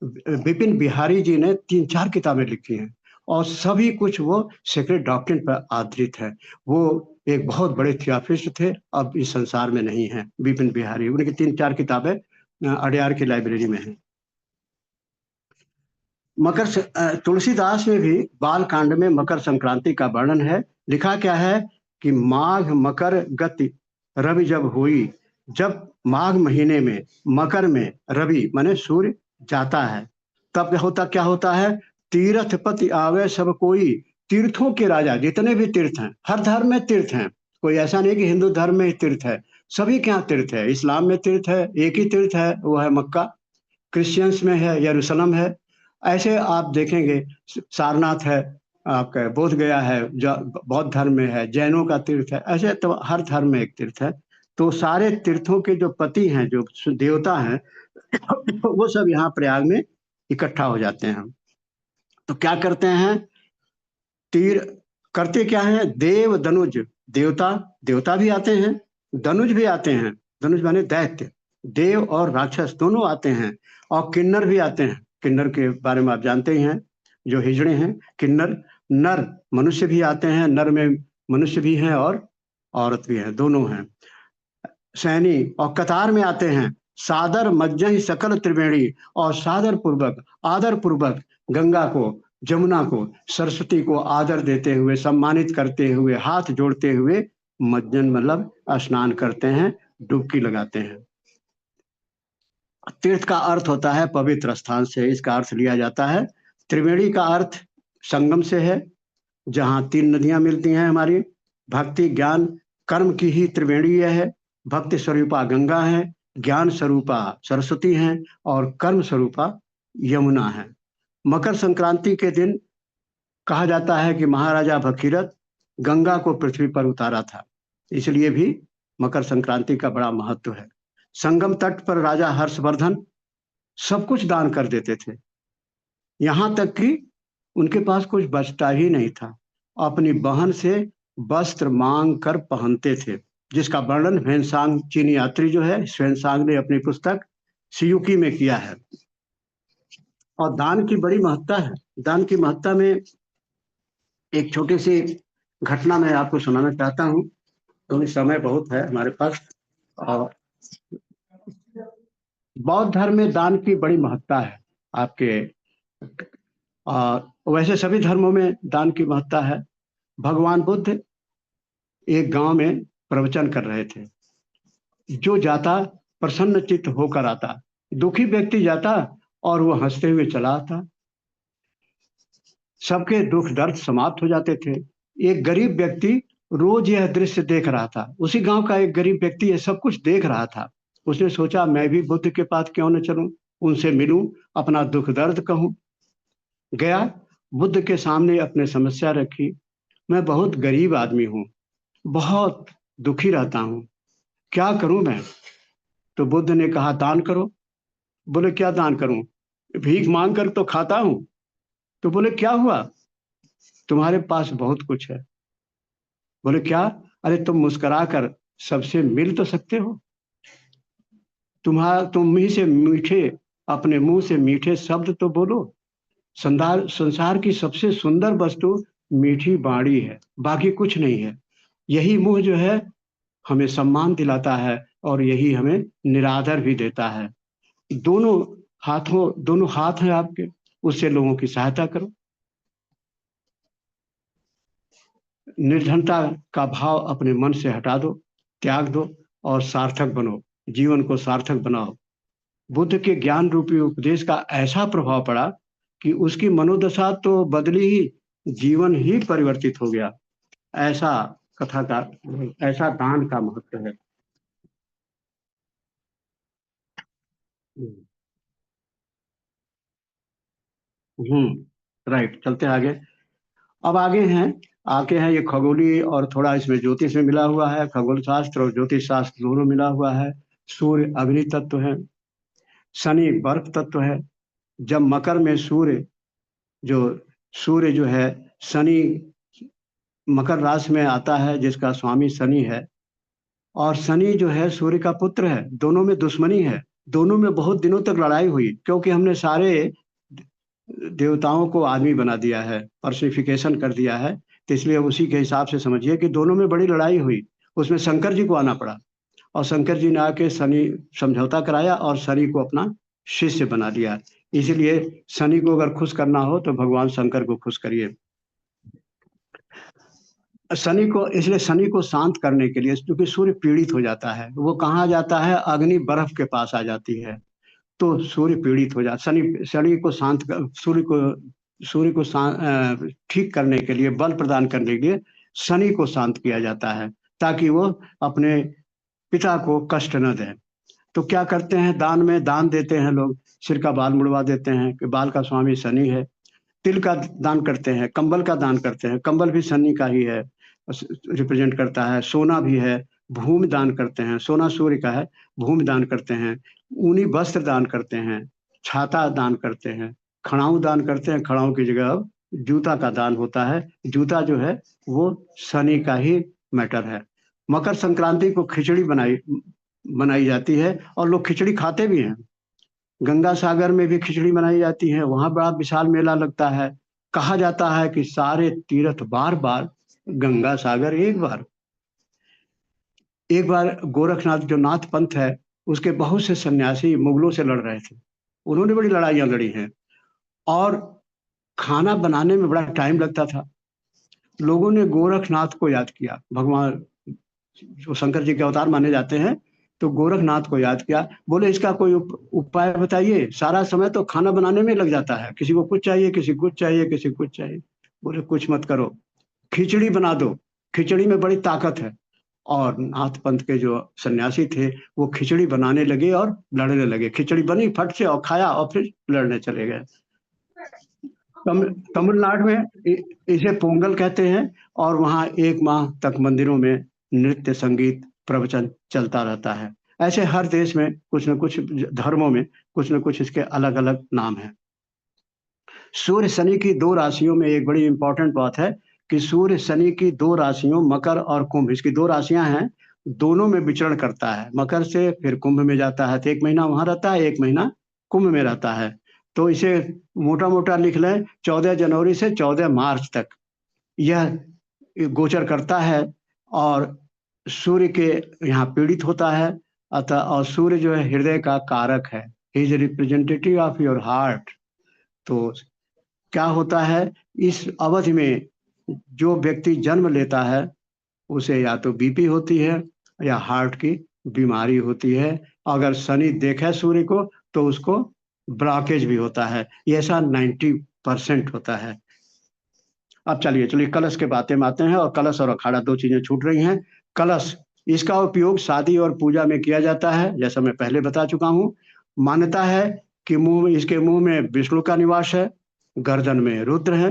विपिन बिहारी जी ने 3-4 किताबें लिखी हैं, और सभी कुछ वो सीक्रेट डॉक्ट्रिन पर आधारित है। वो एक बहुत बड़े थियोसॉफिस्ट थे, अब इस संसार में नहीं है विपिन बिहारी, उनकी 3-4 किताबें अडयार की लाइब्रेरी में हैं। तुलसीदास में भी बाल कांड में मकर संक्रांति का वर्णन है। लिखा क्या है कि माघ मकर गति रवि जब हुई, जब माघ महीने में मकर में रवि माने सूर्य जाता है, तब क्या होता है? तीर्थपति आवे सब कोई, तीर्थों के राजा, जितने भी तीर्थ हैं, हर धर्म में तीर्थ हैं, कोई ऐसा नहीं कि हिंदू धर्म में ही तीर्थ है, सभी के यहाँ तीर्थ है। इस्लाम में तीर्थ है, एक ही तीर्थ है, वो है मक्का। क्रिश्चियंस में है यरूशलेम है। ऐसे आप देखेंगे सारनाथ है, आपका बोध गया है, जो बौद्ध धर्म में है, जैनों का तीर्थ है, ऐसे तो हर धर्म में एक तीर्थ है। तो सारे तीर्थों के जो पति हैं, जो देवता हैं, वो सब यहाँ प्रयाग में इकट्ठा हो जाते हैं। तो क्या करते हैं, तीर करते क्या है, देव धनुज, देवता देवता भी आते हैं, धनुज भी आते हैं, धनुज माने दैत्य, देव और राक्षस दोनों आते हैं, और किन्नर भी आते हैं। किन्नर के बारे में आप जानते ही हैं, जो हिजड़े हैं किन्नर। नर मनुष्य भी आते हैं, नर में मनुष्य भी हैं और औरत भी है, दोनों हैं। सैनी और कतार में आते हैं, सादर मज्जहि सकल त्रिवेणी, और सादर पूर्वक आदर पूर्वक गंगा को, जमुना को, सरस्वती को आदर देते हुए, सम्मानित करते हुए, हाथ जोड़ते हुए मज्जन मतलब स्नान करते हैं, डुबकी लगाते हैं। तीर्थ का अर्थ होता है पवित्र स्थान से, इसका अर्थ लिया जाता है। त्रिवेणी का अर्थ संगम से है, जहाँ 3 नदियां मिलती हैं हमारी, भक्ति ज्ञान कर्म की ही त्रिवेणी यह है। भक्ति स्वरूपा गंगा है, ज्ञान स्वरूपा सरस्वती है, और कर्म स्वरूपा यमुना है। मकर संक्रांति के दिन कहा जाता है कि महाराजा भगीरथ गंगा को पृथ्वी पर उतारा था, इसलिए भी मकर संक्रांति का बड़ा महत्व है। संगम तट पर राजा हर्षवर्धन सब कुछ दान कर देते थे, यहाँ तक कि उनके पास कुछ बचता ही नहीं था, अपनी बहन से वस्त्र मांग कर पहनते थे, जिसका वर्णन ह्वेनसांग चीनी यात्री जो है ह्वेनसांग ने अपनी पुस्तक सियुकी में किया है। और दान की बड़ी महत्ता है। दान की महत्ता में एक छोटी सी घटना मैं आपको सुनाना चाहता हूँ, क्योंकि समय बहुत है हमारे पास। और बौद्ध धर्म में दान की बड़ी महत्ता है आपके, वैसे सभी धर्मों में दान की महत्ता है। भगवान बुद्ध एक गांव में प्रवचन कर रहे थे, जो जाता प्रसन्न चित्त होकर आता, दुखी व्यक्ति जाता और वो हंसते हुए चला आता, सबके दुख दर्द समाप्त हो जाते थे। एक गरीब व्यक्ति रोज यह दृश्य देख रहा था, उसी गांव का एक गरीब व्यक्ति ये सब कुछ देख रहा था। उसने सोचा मैं भी बुद्ध के पास क्यों न चलूं, उनसे मिलूं, अपना दुख दर्द कहूं। गया, बुद्ध के सामने अपने समस्या रखी, मैं बहुत गरीब आदमी हूं, बहुत दुखी रहता हूं, क्या करूं मैं। तो बुद्ध ने कहा दान करो। बोले क्या दान करूं, भीख मांग कर तो खाता हूं। तो बोले क्या हुआ, तुम्हारे पास बहुत कुछ है। बोले क्या, अरे तुम मुस्कुरा कर सबसे मिल तो सकते हो, तुम ही से मीठे, अपने मुंह से मीठे शब्द तो बोलो। संसार की सबसे सुंदर वस्तु मीठी बाणी है, बाकी कुछ नहीं है। यही मुंह जो है हमें सम्मान दिलाता है, और यही हमें निरादर भी देता है। दोनों हाथ हैं आपके, उससे लोगों की सहायता करो। निर्धनता का भाव अपने मन से हटा दो, त्याग दो, और सार्थक बनो, जीवन को सार्थक बनाओ। बुद्ध के ज्ञान रूपी उपदेश का ऐसा प्रभाव पड़ा कि उसकी मनोदशा तो बदली ही, जीवन ही परिवर्तित हो गया। ऐसा कथा का, ऐसा दान का महत्व है। राइट, चलते आगे। अब आगे हैं ये खगोली, और थोड़ा इसमें ज्योतिष में मिला हुआ है, खगोल शास्त्र और ज्योतिष शास्त्र दोनों मिला हुआ है। सूर्य अग्नि तत्व है, शनि बर्फ तत्व है। जब मकर में सूर्य जो है शनि मकर राशि में आता है, जिसका स्वामी शनि है, और शनि जो है सूर्य का पुत्र है, दोनों में दुश्मनी है। दोनों में बहुत दिनों तक लड़ाई हुई, क्योंकि हमने सारे देवताओं को आदमी बना दिया है, पर्सिफिकेशन कर दिया है। तो इसलिए उसी के हिसाब से समझिए कि दोनों में बड़ी लड़ाई हुई, उसमें शंकर जी को आना पड़ा, और शंकर जी ने आके शनि समझौता कराया और शनि को अपना शिष्य बना दिया। इसीलिए शनि को अगर खुश करना हो तो भगवान शंकर को खुश करिए। इसलिए शनि को शांत करने के लिए, क्योंकि सूर्य पीड़ित हो जाता है, वो कहाँ जाता है, अग्नि बर्फ के पास आ जाती है, तो सूर्य पीड़ित हो जाता। शनि को सूर्य को ठीक करने के लिए, बल प्रदान करने के लिए शनि को शांत किया जाता है, ताकि वो अपने पिता को कष्ट न दें। तो क्या करते हैं, दान देते हैं लोग, सिर का बाल मुड़वा देते हैं कि बाल का स्वामी शनि है। तिल का दान करते हैं, कंबल का दान करते हैं, कंबल भी शनि का ही है, रिप्रेजेंट करता है। सोना भी है, भूमि दान करते हैं, सोना सूर्य का है, भूमि दान करते हैं, ऊनी वस्त्र दान करते हैं, छाता दान करते हैं, खड़ाऊ दान करते हैं। खड़ाऊ की जगह अब जूता का दान होता है। जूता जो है वो शनि का ही मैटर है। मकर संक्रांति को खिचड़ी बनाई जाती है और लोग खिचड़ी खाते भी हैं। गंगा सागर में भी खिचड़ी बनाई जाती है, वहां बड़ा विशाल मेला लगता है। कहा जाता है कि सारे तीर्थ बार बार, गंगा सागर एक बार गोरखनाथ जो नाथ पंथ है, उसके बहुत से सन्यासी मुगलों से लड़ रहे थे। उन्होंने बड़ी लड़ाइयां लड़ी हैं और खाना बनाने में बड़ा टाइम लगता था। लोगों ने गोरखनाथ को याद किया, भगवान जो शंकर जी के अवतार माने जाते हैं, तो गोरखनाथ को याद किया। बोले इसका कोई उपाय बताइए, सारा समय तो खाना बनाने में लग जाता है, किसी को कुछ चाहिए, किसी को कुछ चाहिए, किसी को कुछ चाहिए। बोले कुछ मत करो, खिचड़ी बना दो, खिचड़ी में बड़ी ताकत है। और नाथ पंथ के जो सन्यासी थे वो खिचड़ी बनाने लगे और लड़ने लगे। खिचड़ी बनी फट से और खाया और फिर लड़ने चले गए। तमिलनाडु में इसे पोंगल कहते हैं और वहाँ 1 माह तक मंदिरों में नृत्य संगीत प्रवचन चलता रहता है। ऐसे हर देश में कुछ न कुछ धर्मों में कुछ न कुछ इसके अलग अलग नाम है। सूर्य शनि की 2 राशियों में एक बड़ी इंपॉर्टेंट बात है कि सूर्य शनि की 2 राशियों मकर और कुंभ, इसकी 2 राशियां हैं, दोनों में विचरण करता है। मकर से फिर कुंभ में जाता है, तो 1 महीना वहां रहता है, 1 महीना कुंभ में रहता है। तो इसे मोटा मोटा लिख लें, 14 जनवरी से 14 मार्च तक यह गोचर करता है और सूर्य के यहाँ पीड़ित होता है। अतः और सूर्य जो है हृदय का कारक है, he is representative of your heart. तो क्या होता है, इस अवधि में जो व्यक्ति जन्म लेता है उसे या तो बीपी होती है या हार्ट की बीमारी होती है। अगर शनि देखे सूर्य को तो उसको ब्लॉकेज भी होता है। ये ऐसा 90% होता है। अब चलिए कलश के बातें में आते हैं। और कलश और अखाड़ा 2 चीजें छूट रही हैं। कलश, इसका उपयोग शादी और पूजा में किया जाता है, जैसा मैं पहले बता चुका हूं। मान्यता है कि इसके मुंह में विष्णु का निवास है, गर्दन में रुद्र है,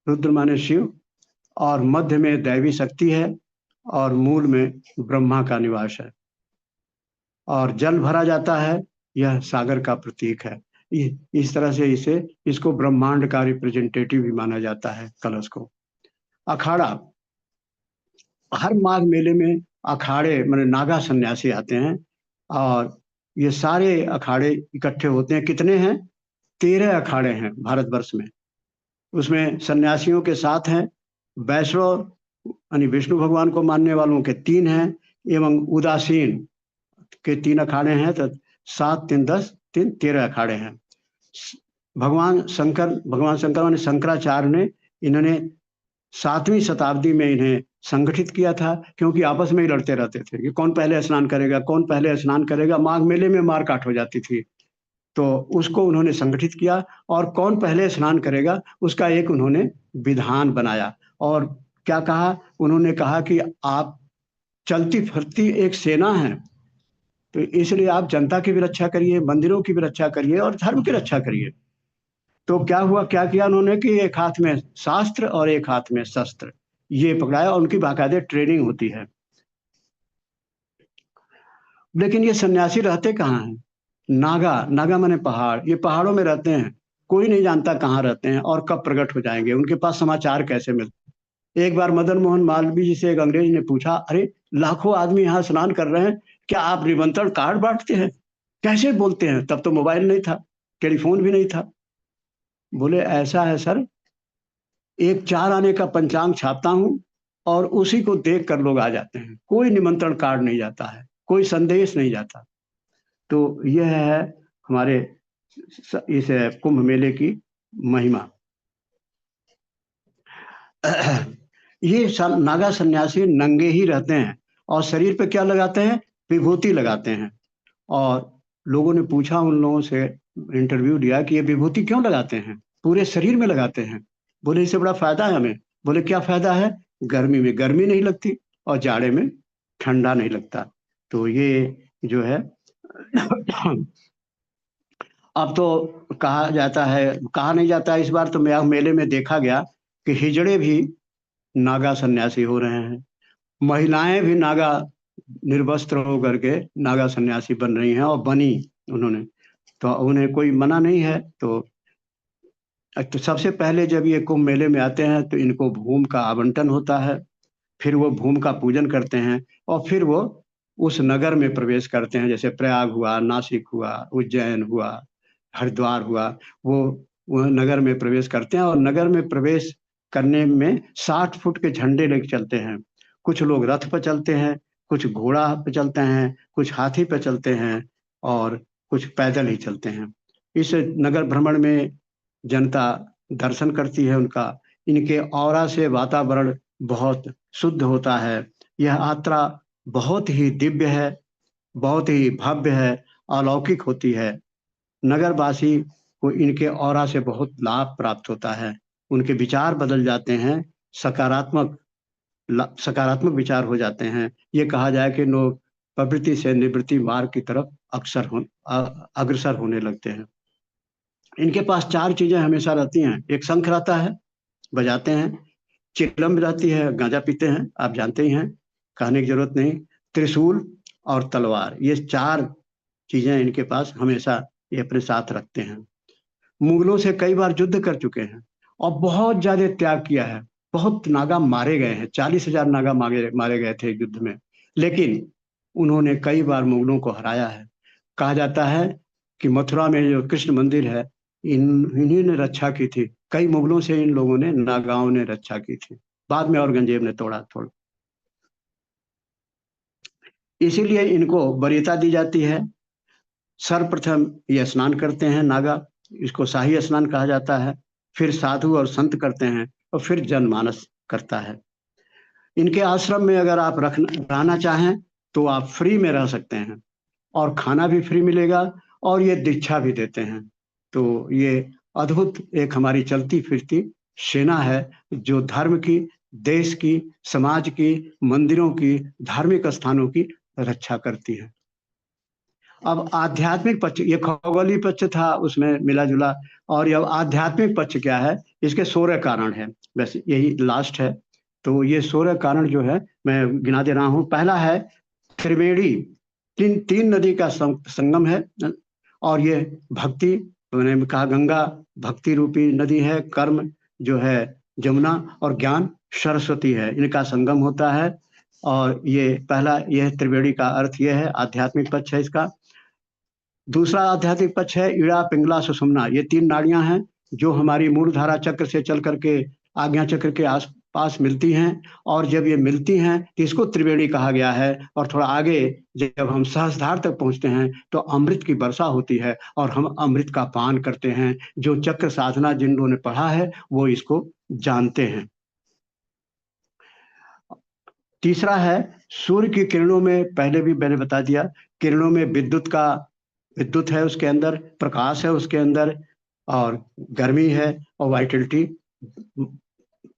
रुद्र माने शिव, और मध्य में दैवी शक्ति है और मूल में ब्रह्मा का निवास है। और जल भरा जाता है, यह सागर का प्रतीक है। इस तरह से इसको ब्रह्मांड का रिप्रेजेंटेटिव भी माना जाता है कलश को। अखाड़ा, हर माघ मेले में अखाड़े माने नागा सन्यासी आते हैं और ये सारे अखाड़े इकट्ठे होते हैं। कितने हैं? 13 अखाड़े हैं भारतवर्ष में। उसमें सन्यासियों के 7 हैं, वैष्णव यानी विष्णु भगवान को मानने वालों के 3 हैं, एवं उदासीन के 3 अखाड़े हैं। तो 7 3 10 3 13 अखाड़े हैं। भगवान शंकर माने शंकराचार्य ने इन्होंने 7वीं शताब्दी में इन्हें संगठित किया था, क्योंकि आपस में ही लड़ते रहते थे कि कौन पहले स्नान करेगा, कौन पहले स्नान करेगा। माघ मेले में मारकाट हो जाती थी, तो उसको उन्होंने संगठित किया और कौन पहले स्नान करेगा उसका एक उन्होंने विधान बनाया। और क्या कहा? उन्होंने कहा कि आप चलती फिरती एक सेना है, तो इसलिए आप जनता की भी रक्षा करिए, मंदिरों की भी रक्षा करिए और धर्म की रक्षा करिए। तो क्या हुआ, क्या किया उन्होंने कि एक हाथ में शास्त्र और एक हाथ में शस्त्र ये पकड़ाया, और उनकी बाकायदे ट्रेनिंग होती है। लेकिन ये सन्यासी रहते कहाँ हैं? नागा माने पहाड़, ये पहाड़ों में रहते हैं। कोई नहीं जानता कहाँ रहते हैं और कब प्रकट हो जाएंगे, उनके पास समाचार कैसे मिलते। एक बार मदन मोहन मालवीय जी से एक अंग्रेज ने पूछा, अरे लाखों आदमी यहाँ स्नान कर रहे हैं, क्या आप निमंत्रण कार्ड बांटते हैं? कैसे बोलते हैं? तब तो मोबाइल नहीं था, टेलीफोन भी नहीं था। बोले ऐसा है सर, एक 4 आने का पंचांग छापता हूं और उसी को देख कर लोग आ जाते हैं, कोई निमंत्रण कार्ड नहीं जाता है, कोई संदेश नहीं जाता। तो यह है हमारे इस कुंभ मेले की महिमा। ये नागा सन्यासी नंगे ही रहते हैं और शरीर पे क्या लगाते हैं? विभूति लगाते हैं। और लोगों ने पूछा उन लोगों से, इंटरव्यू लिया कि ये विभूति क्यों लगाते हैं, पूरे शरीर में लगाते हैं। बोले इससे बड़ा फायदा है हमें। बोले क्या फायदा है? गर्मी में गर्मी नहीं लगती और जाड़े में ठंडा नहीं लगता। तो ये जो है अब तो कहा जाता है, कहा नहीं जाता है, इस बार तो मेले में देखा गया कि हिजड़े भी नागा सन्यासी हो रहे हैं। महिलाएं भी नागा निर्वस्त्र होकर के नागा सन्यासी बन रही हैं और बनी उन्होंने, तो उन्हें कोई मना नहीं है। तो सबसे पहले जब ये कुंभ मेले में आते हैं तो इनको भूमि का आवंटन होता है, फिर वो भूमि का पूजन करते हैं और फिर वो उस नगर में प्रवेश करते हैं, जैसे प्रयाग हुआ, नासिक हुआ, उज्जैन हुआ, हरिद्वार हुआ। वो नगर में प्रवेश करते हैं और नगर में प्रवेश करने में 60 फुट के झंडे लेके चलते हैं। कुछ लोग रथ पर चलते हैं, कुछ घोड़ा पे चलते हैं, कुछ हाथी पे चलते हैं और कुछ पैदल ही चलते हैं। इस नगर भ्रमण में जनता दर्शन करती है उनका। इनके ऑरा से वातावरण बहुत शुद्ध होता है। यह यात्रा बहुत ही दिव्य है, बहुत ही भव्य है, अलौकिक होती है। नगरवासी को इनके ऑरा से बहुत लाभ प्राप्त होता है, उनके विचार बदल जाते हैं, सकारात्मक सकारात्मक विचार हो जाते हैं। ये कहा जाए कि लोग प्रवृत्ति से निवृत्ति मार्ग की तरफ अग्रसर होने लगते हैं। इनके पास 4 चीजें हमेशा रहती हैं। एक शंख रहता है, बजाते हैं। चिलम रहती है, गांजा पीते हैं, आप जानते ही हैं, कहने की जरूरत नहीं। त्रिशूल और तलवार, ये 4 चीजें इनके पास हमेशा ये अपने साथ रखते हैं। मुगलों से कई बार युद्ध कर चुके हैं और बहुत ज्यादा त्याग किया है। बहुत नागा मारे गए हैं, 40,000 नागा मारे गए थे युद्ध में, लेकिन उन्होंने कई बार मुगलों को हराया है। कहा जाता है कि मथुरा में जो कृष्ण मंदिर है, इन्हीं ने रक्षा की थी। कई मुगलों से इन लोगों ने, नागाओं ने रक्षा की थी। बाद में औरंगजेब ने तोड़ा। इसीलिए इनको वरीयता दी जाती है। सर्वप्रथम ये स्नान करते हैं नागा, इसको शाही स्नान कहा जाता है। फिर साधु और संत करते हैं और फिर जनमानस करता है। इनके आश्रम में अगर आप रहना चाहें तो आप फ्री में रह सकते हैं और खाना भी फ्री मिलेगा और ये दीक्षा भी देते हैं। तो ये अद्भुत एक हमारी चलती फिरती सेना है जो धर्म की, देश की, समाज की, मंदिरों की, धार्मिक स्थानों की रक्षा करती है। अब आध्यात्मिक पक्ष, ये खगोलीय पक्ष था, उसमें मिला जुला। और ये आध्यात्मिक पक्ष क्या है, इसके 16 कारण है, वैसे यही लास्ट है। तो ये 16 कारण जो है मैं गिना दे रहा हूँ। पहला है त्रिवेणी, तीन नदी का संगम है और ये भक्ति, मैंने कहा गंगा भक्ति रूपी नदी है, कर्म जो है जमुना और ज्ञान सरस्वती है, इनका संगम होता है। और ये पहला, यह त्रिवेणी का अर्थ यह है, आध्यात्मिक पक्ष है इसका। दूसरा आध्यात्मिक पक्ष है ईड़ा, पिंगला, सुषुम्ना। ये 3 नाड़ियां हैं जो हमारी मूलधारा चक्र से चल करके आज्ञा चक्र के आसपास मिलती हैं। और जब ये मिलती हैं तो इसको त्रिवेणी कहा गया है। और थोड़ा आगे जब हम सहस्त्रार तक पहुंचते हैं तो अमृत की वर्षा होती है और हम अमृत का पान करते हैं। जो चक्र साधना जिन लोगों ने पढ़ा है वो इसको जानते हैं। तीसरा है सूर्य की किरणों में, पहले भी मैंने बता दिया, किरणों में विद्युत है, उसके अंदर प्रकाश है, उसके अंदर और गर्मी है और वाइटलिटी,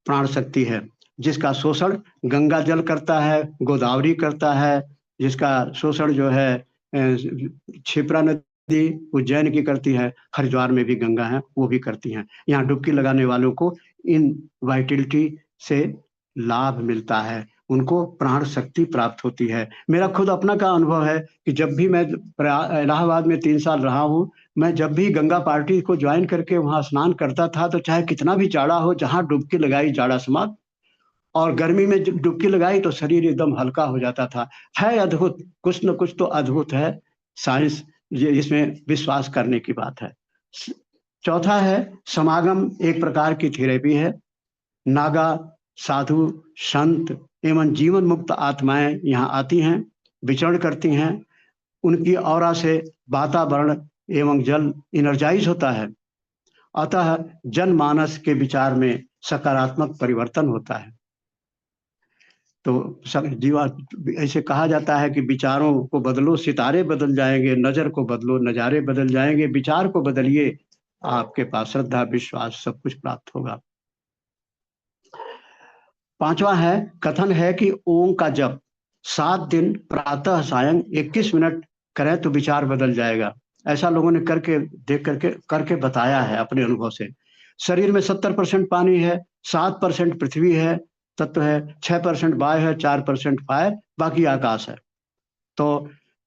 प्राण शक्ति है, जिसका शोषण गंगा जल करता है, गोदावरी करता है, जिसका शोषण जो है क्षिप्रा नदी उज्जैन की करती है, हरिद्वार में भी गंगा है, वो भी करती हैं। यहाँ डुबकी लगाने वालों को इन वाइटलिटी से लाभ मिलता है, उनको प्राण शक्ति प्राप्त होती है। मेरा खुद अपना का अनुभव है कि जब भी मैं इलाहाबाद में 3 साल रहा हूँ, मैं जब भी गंगा पार्टी को ज्वाइन करके वहां स्नान करता था तो चाहे कितना भी जाड़ा हो, जहां डुबकी लगाई जाड़ा समाप्त, और गर्मी में डुबकी लगाई तो शरीर एकदम हल्का हो जाता था। है अद्भुत, कुछ न कुछ तो अद्भुत है। साइंस ये इसमें विश्वास करने की बात है। चौथा है समागम, एक प्रकार की थेरेपी है। नागा, साधु, संत एवं जीवन मुक्त आत्माएं यहाँ आती हैं, विचरण करती हैं। उनकी ऑरा से वातावरण एवं जल एनर्जाइज होता है, अतः जनमानस के विचार में सकारात्मक परिवर्तन होता है। तो जीवा ऐसे कहा जाता है कि विचारों को बदलो, सितारे बदल जाएंगे, नजर को बदलो, नजारे बदल जाएंगे, विचार को बदलिए, आपके पास श्रद्धा विश्वास सब कुछ प्राप्त होगा। 5वां है, कथन है कि ओम का जप 7 दिन प्रातः सायं 21 मिनट करें तो विचार बदल जाएगा। ऐसा लोगों ने देख करके बताया है अपने अनुभव से। शरीर में 70% पानी है, 7% पृथ्वी है, तत्व है, 6% वायु है, 4% फायर, बाकी आकाश है। तो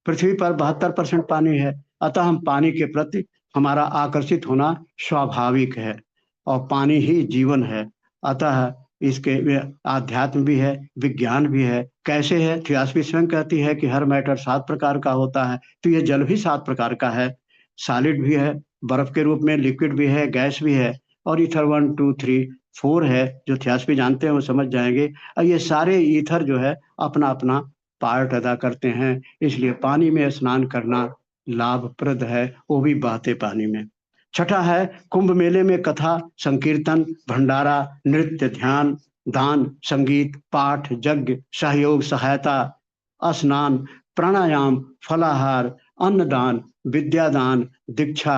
पृथ्वी पर 72% पानी है। अतः हम पानी के प्रति हमारा आकर्षित होना स्वाभाविक है और पानी ही जीवन है। अतः इसके आध्यात्म भी है, विज्ञान भी है। कैसे है? थियोसॉफी स्वयं कहती है कि हर मैटर 7 प्रकार का होता है, तो ये जल भी 7 प्रकार का है। सॉलिड भी है, बर्फ के रूप में, लिक्विड भी है, गैस भी है, और ईथर 1 2 3 4 है। जो थियोसॉफी जानते हैं वो समझ जाएंगे। और ये सारे ईथर जो है अपना अपना पार्ट अदा करते हैं। इसलिए पानी में स्नान करना लाभप्रद है, वो भी बहते पानी में। छठा है, कुंभ मेले में कथा, संकीर्तन, भंडारा, नृत्य, ध्यान, दान, संगीत, पाठ, यज्ञ, सहयोग, सहायता, स्नान, प्राणायाम, फलाहार, अन्नदान, विद्यादान, दीक्षा,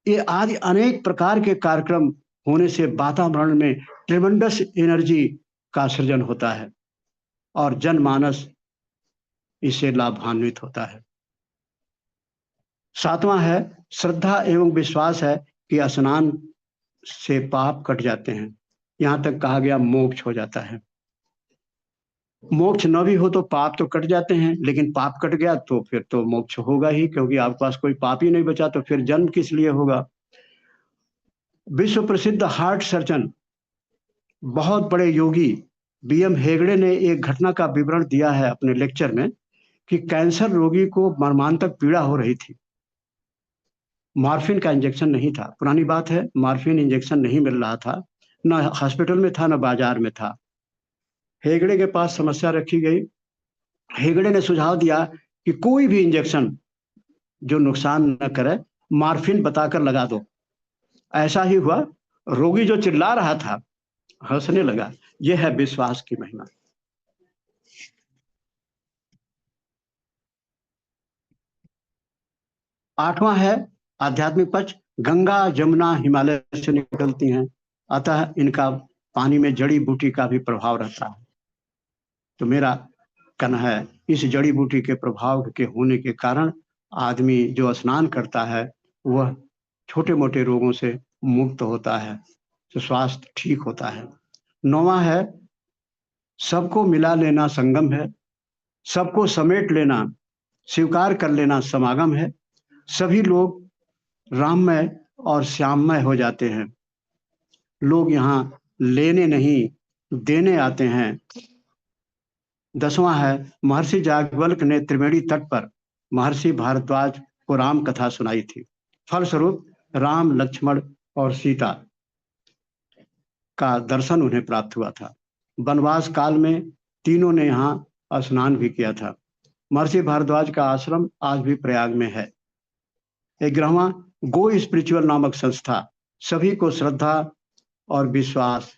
ये आदि अनेक प्रकार के कार्यक्रम होने से वातावरण में ट्रेमेंडस एनर्जी का सृजन होता है और जनमानस इससे लाभान्वित होता है। 7वां है, श्रद्धा एवं विश्वास है कि स्नान से पाप कट जाते हैं। यहां तक कहा गया मोक्ष हो जाता है। मोक्ष न भी हो तो पाप तो कट जाते हैं, लेकिन पाप कट गया तो फिर तो मोक्ष होगा ही, क्योंकि आपके पास कोई पाप ही नहीं बचा तो फिर जन्म किस लिए होगा। विश्व प्रसिद्ध हार्ट सर्जन, बहुत बड़े योगी बीएम हेगड़े ने एक घटना का विवरण दिया है अपने लेक्चर में कि कैंसर रोगी को मर्मांतक पीड़ा हो रही थी। मॉर्फिन का इंजेक्शन नहीं था, पुरानी बात है, मॉर्फिन इंजेक्शन नहीं मिल रहा था, न हॉस्पिटल में था न बाजार में था। हेगड़े के पास समस्या रखी गई। हेगड़े ने सुझाव दिया कि कोई भी इंजेक्शन जो नुकसान न करे, मॉर्फिन बताकर लगा दो। ऐसा ही हुआ, रोगी जो चिल्ला रहा था हंसने लगा। यह है विश्वास की महिमा। आठवां है आध्यात्मिक पक्ष, गंगा जमुना हिमालय से निकलती हैं, अतः इनका पानी में जड़ी बूटी का भी प्रभाव रहता है। तो मेरा कहना है, इस जड़ी बूटी के प्रभाव के होने के कारण आदमी जो स्नान करता है वह छोटे मोटे रोगों से मुक्त होता है, तो स्वास्थ्य ठीक होता है। 9वां है, सबको मिला लेना संगम है, सबको समेट लेना, स्वीकार कर लेना समागम है। सभी लोग राममय और श्याममय हो जाते हैं। लोग यहाँ लेने नहीं देने आते हैं। 10वां है, महर्षि याज्ञवल्क्य ने त्रिवेणी तट पर महर्षि भारद्वाज को राम कथा सुनाई थी। फलस्वरूप राम, लक्ष्मण और सीता का दर्शन उन्हें प्राप्त हुआ था। वनवास काल में तीनों ने यहाँ स्नान भी किया था। महर्षि भारद्वाज का आश्रम आज भी प्रयाग में है। 11वां, गो स्पिरिचुअल नामक संस्था सभी को श्रद्धा और विश्वास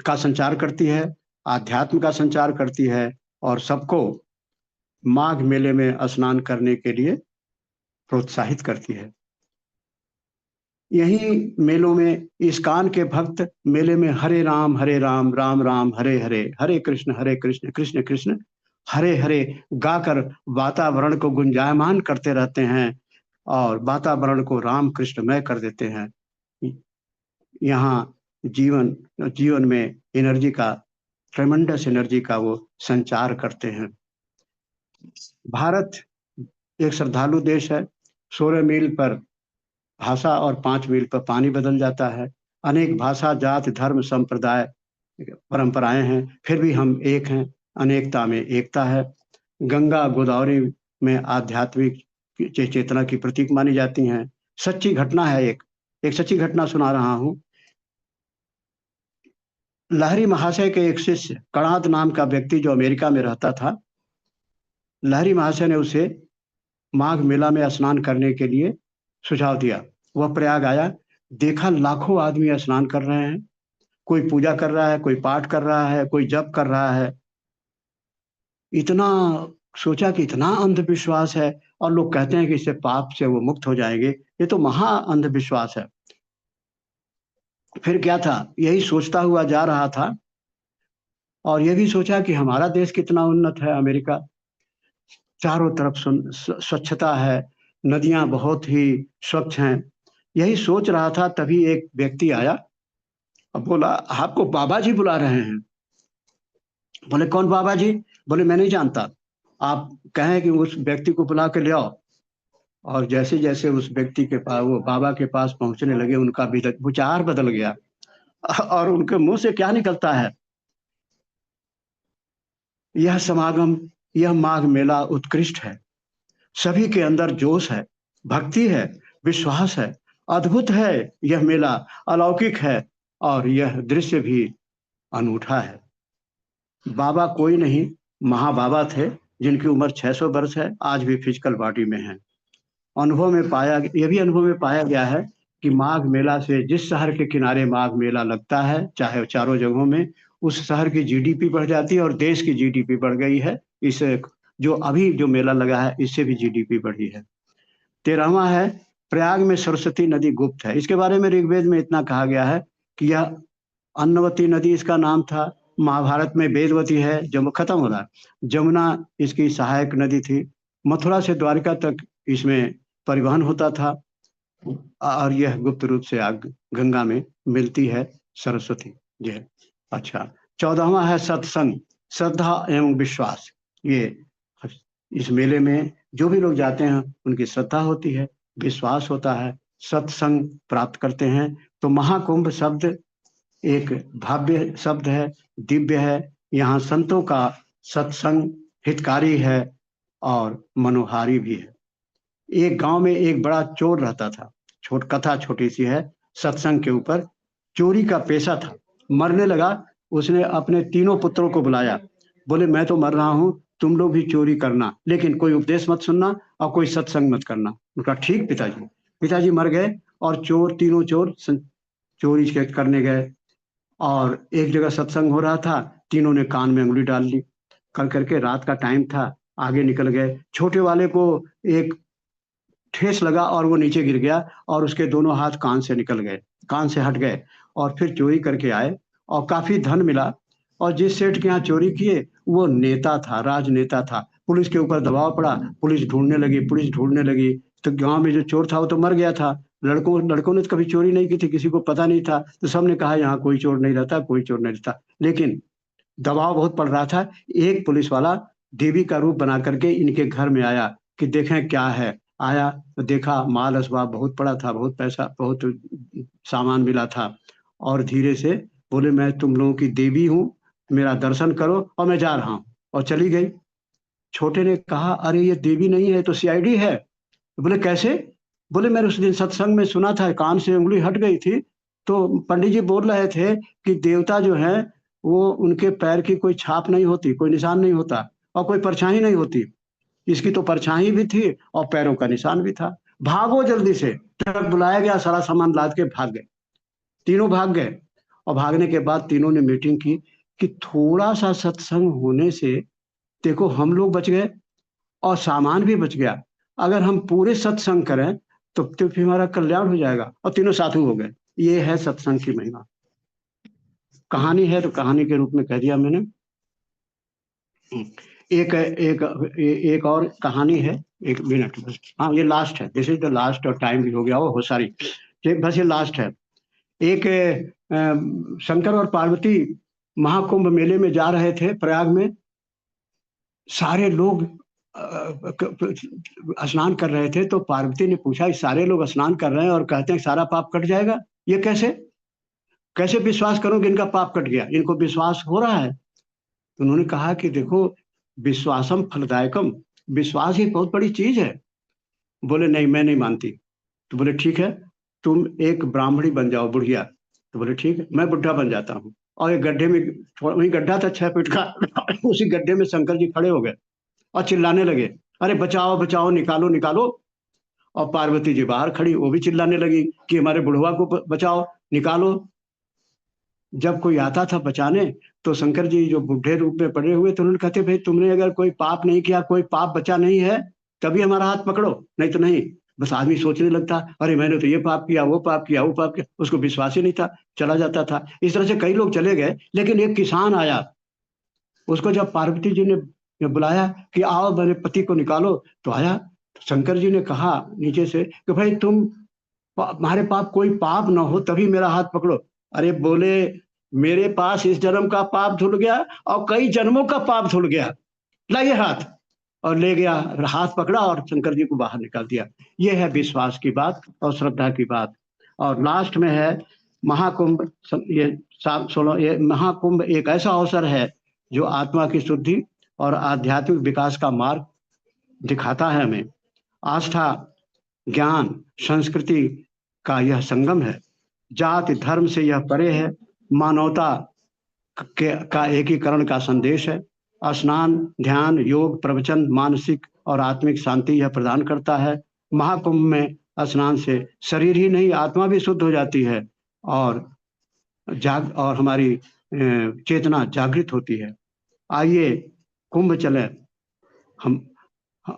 का संचार करती है, आध्यात्म का संचार करती है और सबको माघ मेले में स्नान करने के लिए प्रोत्साहित करती है। यही मेलों में इस्कान के भक्त मेले में हरे राम राम राम हरे हरे, हरे कृष्ण कृष्ण कृष्ण हरे हरे गाकर वातावरण को गुंजायमान करते रहते हैं और वातावरण को राम कृष्णमय कर देते हैं। यहाँ जीवन में एनर्जी का, ट्रेमेंडस एनर्जी का वो संचार करते हैं। भारत एक श्रद्धालु देश है। 16 मील पर भाषा और 5 मील पर पानी बदल जाता है। अनेक भाषा, जात, धर्म, संप्रदाय, परंपराएं हैं, फिर भी हम एक हैं। अनेकता में एकता है। गंगा गोदावरी में आध्यात्मिक चेतना की प्रतीक मानी जाती हैं। सच्ची घटना है, एक सच्ची घटना सुना रहा हूं। लहरी महाशय के एक शिष्य कणाद नाम का व्यक्ति जो अमेरिका में रहता था, लहरी महाशय ने उसे माघ मेला में स्नान करने के लिए सुझाव दिया। वह प्रयाग आया, देखा लाखों आदमी स्नान कर रहे हैं, कोई पूजा कर रहा है, कोई पाठ कर रहा है, कोई जप कर रहा है। इतना सोचा कि इतना अंधविश्वास है और लोग कहते हैं कि इससे पाप से वो मुक्त हो जाएंगे, ये तो महा अंधविश्वास है। फिर क्या था, यही सोचता हुआ जा रहा था और यह भी सोचा कि हमारा देश कितना उन्नत है, अमेरिका। चारों तरफ स्वच्छता है, नदियां बहुत ही स्वच्छ हैं। यही सोच रहा था, तभी एक व्यक्ति आया अब बोला आपको बाबा जी बुला रहे हैं। बोले कौन बाबा जी? बोले मैं नहीं जानता, आप कहें कि उस व्यक्ति को बुला के ले आओ। और जैसे जैसे उस व्यक्ति के पास, वो बाबा के पास पहुंचने लगे, उनका विचार बदल गया और उनके मुंह से क्या निकलता है, यह समागम, यह माघ मेला उत्कृष्ट है, सभी के अंदर जोश है, भक्ति है, विश्वास है, अद्भुत है, यह मेला अलौकिक है और यह दृश्य भी अनूठा है। बाबा कोई नहीं, महाबाबा थे, जिनकी उम्र 600 वर्ष है, आज भी फिजिकल बॉडी में है। अनुभव में पाया, यह भी अनुभव में पाया गया है कि माघ मेला से, जिस शहर के किनारे माघ मेला लगता है, चाहे चारों जगहों में, उस शहर की जीडीपी बढ़ जाती है और देश की जीडीपी बढ़ गई है। इसे जो अभी जो मेला लगा है, इससे भी जीडीपी बढ़ी है। 13वां है, प्रयाग में सरस्वती नदी गुप्त है। इसके बारे में ऋग्वेद में इतना कहा गया है कि यह अन्नवती नदी इसका नाम था। महाभारत में वेदवती है, जब खत्म हो रहा, जमुना इसकी सहायक नदी थी। मथुरा से द्वारिका तक इसमें परिवहन होता था और यह गुप्त रूप से आग गंगा में मिलती है, सरस्वती जी है। अच्छा, 14वां है सत्संग, श्रद्धा एवं विश्वास। ये इस मेले में जो भी लोग जाते हैं उनकी श्रद्धा होती है, विश्वास होता है, सत्संग प्राप्त करते हैं। तो महाकुंभ शब्द एक भव्य शब्द है, दिव्य है। यहाँ संतों का सत्संग हितकारी है और मनोहारी भी है। एक गांव में एक बड़ा चोर रहता था। कथा छोटी सी है सत्संग के ऊपर। चोरी का पेशा था, मरने लगा, उसने अपने तीनों पुत्रों को बुलाया। बोले मैं तो मर रहा हूं, तुम लोग भी चोरी करना, लेकिन कोई उपदेश मत सुनना और कोई सत्संग मत करना। उनका ठीक पिताजी। पिताजी मर गए और तीनों चोर चोरी करने गए और एक जगह सत्संग हो रहा था, तीनों ने कान में उंगली डाल ली। कर करके रात का टाइम था, आगे निकल गए। छोटे वाले को एक ठेस लगा और वो नीचे गिर गया और उसके दोनों हाथ कान से निकल गए, कान से हट गए। और फिर चोरी करके आए और काफी धन मिला। और जिस सेठ के यहाँ चोरी किए वो नेता था, राजनेता था। पुलिस के ऊपर दबाव पड़ा, पुलिस ढूंढने लगी। तो गांव में जो चोर था वो तो मर गया था। लड़कों ने तो कभी चोरी नहीं की थी, किसी को पता नहीं था। तो सबने कहा यहाँ कोई चोर नहीं रहता, कोई चोर नहीं रहता। लेकिन दबाव बहुत पड़ रहा था। एक पुलिस वाला देवी का रूप बना करके इनके घर में आया कि देखें क्या है। आया तो देखा माल असबाब बहुत पड़ा था, बहुत पैसा, बहुत सामान मिला था। और धीरे से बोले मैं तुम लोगों की देवी हूँ, मेरा दर्शन करो और मैं जा रहा हूँ। और चली गई। छोटे ने कहा अरे ये देवी नहीं है तो सीआईडी है। बोले कैसे? बोले मैंने उस दिन सत्संग में सुना था, कान से उंगली हट गई थी, तो पंडित जी बोल रहे थे कि देवता जो है वो उनके पैर की कोई छाप नहीं होती, कोई निशान नहीं होता और कोई परछाई नहीं होती। इसकी तो परछाई भी थी और पैरों का निशान भी था। भागो जल्दी से। ट्रक बुलाया गया, सारा सामान लाद के भाग गए। तीनों भाग गए। और भागने के बाद तीनों ने मीटिंग की कि थोड़ा सा सत्संग होने से देखो हम लोग बच गए और सामान भी बच गया। अगर हम पूरे सत्संग करें तो फिर हमारा कल्याण हो जाएगा। और तीनों साधु हो गए। ये है सत्संग की महिमा। कहानी है तो कहानी के रूप में कह दिया मैंने। एक एक एक और कहानी है, एक मिनट बस। हाँ ये लास्ट है, दिस इज द लास्ट। और टाइम भी हो गया हो सारी, बस ये लास्ट है। एक शंकर और पार्वती महाकुंभ मेले में जा रहे थे प्रयाग में। सारे लोग स्नान कर रहे थे। तो पार्वती ने पूछा सारे लोग स्नान कर रहे हैं और कहते हैं सारा पाप कट जाएगा, ये कैसे कैसे विश्वास करूं कि इनका पाप कट गया, इनको विश्वास हो रहा है। तो उन्होंने कहा कि देखो विश्वासम फलदायकम, विश्वास ही बहुत बड़ी चीज है। बोले नहीं मैं नहीं मानती। तो बोले ठीक है तुम एक ब्राह्मणी बन जाओ, बुढ़िया। तो बोले ठीक है मैं बुढ़ा बन जाता हूँ। और एक गड्ढे में, वही गड्ढा था 6 फीट का, उसी गड्ढे में शंकर जी खड़े हो गए और चिल्लाने लगे अरे बचाओ बचाओ, निकालो निकालो। और पार्वती जी बाहर खड़ी, वो भी चिल्लाने लगी कि हमारे बुढ़वा को बचाओ निकालो। जब कोई आता था बचाने तो शंकर जी जो बुढ़े रूप में पड़े हुए थे उन्होंने कहते भाई तुमने अगर कोई पाप नहीं किया, कोई पाप बचा नहीं है, तभी हमारा हाथ पकड़ो, नहीं तो नहीं। बस आदमी सोचने लगता अरे मैंने तो ये पाप किया, वो पाप किया, वो पाप किया, उसको विश्वास ही नहीं था, चला जाता था। इस तरह से कई लोग चले गए। लेकिन एक किसान आया, उसको जब पार्वती जी ने बुलाया कि आओ मेरे पति को निकालो, तो आया। तो शंकर जी ने कहा नीचे से कि भाई तुम्हारे पाप कोई पाप ना हो तभी मेरा हाथ पकड़ो। अरे बोले मेरे पास इस जन्म का पाप धुल गया और कई जन्मों का पाप धुल गया, लगे हाथ, और ले गया, हाथ पकड़ा और शंकर जी को बाहर निकाल दिया। ये है विश्वास की बात और श्रद्धा की बात। और लास्ट में है महाकुंभ। ये महाकुंभ एक ऐसा अवसर है जो आत्मा की शुद्धि और आध्यात्मिक विकास का मार्ग दिखाता है हमें। आस्था, ज्ञान, संस्कृति का यह संगम है। जाति धर्म से यह परे है। मानवता का एकीकरण का संदेश है। स्नान, ध्यान, योग, प्रवचन मानसिक और आत्मिक शांति यह प्रदान करता है। महाकुंभ में स्नान से शरीर ही नहीं आत्मा भी शुद्ध हो जाती है और हमारी चेतना जागृत होती है। आइए कुंभ चले, हम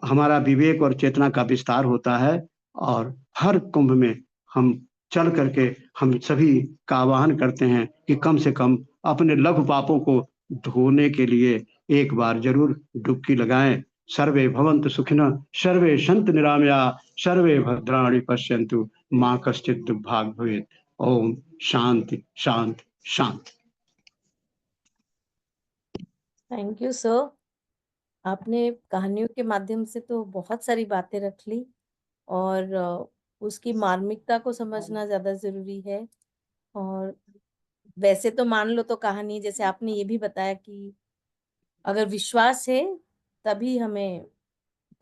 हमारा विवेक और चेतना का विस्तार होता है और हर कुंभ में हम चल करके हम सभी का आह्वान करते हैं कि कम से कम अपने लघु पापों को धोने के लिए एक बार जरूर डुबकी लगाएं। सर्वे भवन्तु सुखिनः, सर्वे सन्तु निरामया, सर्वे भद्राणि पश्यन्तु, मां कश्चित् दुर्भाग् भवेत्। ओम शांति शांति शांति। Thank you sir. आपने कहानियों के माध्यम से तो बहुत सारी बातें रख ली और उसकी मार्मिकता को समझना ज्यादा जरूरी है। और वैसे तो मान लो तो कहानी, जैसे आपने ये भी बताया कि अगर विश्वास है तभी हमें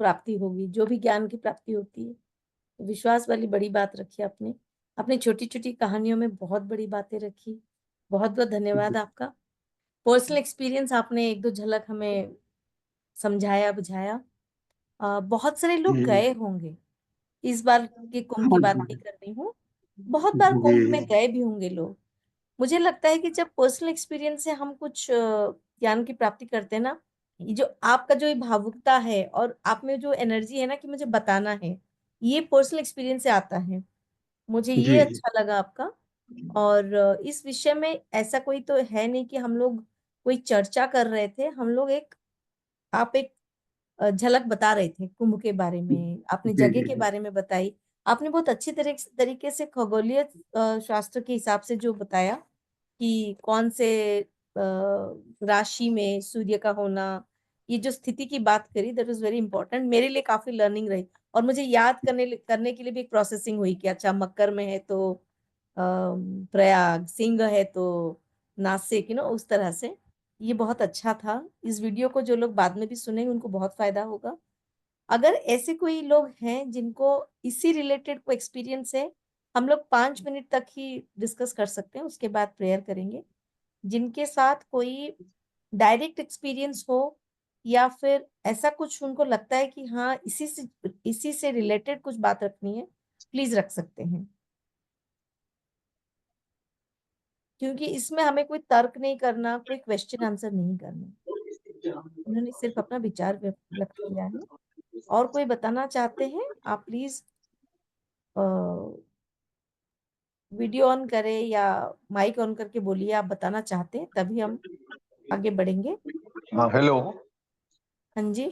प्राप्ति होगी, जो भी ज्ञान की प्राप्ति होती है। विश्वास वाली बड़ी बात रखी आपने। अपनी छोटी छोटी कहानियों में बहुत बड़ी बातें रखी। बहुत बहुत धन्यवाद आपका। पर्सनल एक्सपीरियंस आपने एक दो झलक हमें समझाया बुझाया। बहुत सारे लोग गए होंगे, इस बार के कुंभ की बात नहीं कर रही हूँ, बहुत बार कुंभ में गए भी होंगे लोग। मुझे लगता है कि जब पर्सनल एक्सपीरियंस से हम कुछ ज्ञान की प्राप्ति करते हैं ना, ये जो आपका जो ये भावुकता है और आप में जो एनर्जी है ना कि मुझे बताना है, ये पर्सनल एक्सपीरियंस से आता है। मुझे ये जी अच्छा लगा आपका। और इस विषय में ऐसा कोई तो है नहीं कि हम लोग कोई चर्चा कर रहे थे, हम लोग आप एक झलक बता रहे थे कुंभ के बारे में, आपने जी जगह जी के बारे में बताई। आपने बहुत अच्छी तरीके से खगोलीय शास्त्र के हिसाब से जो बताया कि कौन से राशि में सूर्य का होना, ये जो स्थिति की बात करी, दैट वाज वेरी इंपॉर्टेंट। मेरे लिए काफी लर्निंग रही और मुझे याद करने के लिए भी एक प्रोसेसिंग हुई कि अच्छा मकर में है तो प्रयाग, सिंह है तो नासिक, उस तरह से। ये बहुत अच्छा था। इस वीडियो को जो लोग बाद में भी सुनेंगे उनको बहुत फायदा होगा। अगर ऐसे कोई लोग हैं जिनको इसी रिलेटेड कोई एक्सपीरियंस है, हम लोग 5 मिनट तक ही डिस्कस कर सकते हैं, उसके बाद प्रेयर करेंगे। जिनके साथ कोई डायरेक्ट एक्सपीरियंस हो या फिर ऐसा कुछ उनको लगता है कि हाँ इसी से रिलेटेड कुछ बात रखनी है, प्लीज रख सकते हैं। क्योंकि इसमें हमें कोई तर्क नहीं करना, कोई क्वेश्चन आंसर नहीं करना। उन्होंने सिर्फ अपना विचार व्यक्त किया है। और कोई बताना चाहते हैं आप प्लीज वीडियो ऑन करें या माइक ऑन करके बोलिए, आप बताना चाहते हैं तभी हम आगे बढ़ेंगे। हाँ, हेलो। हाँ जी।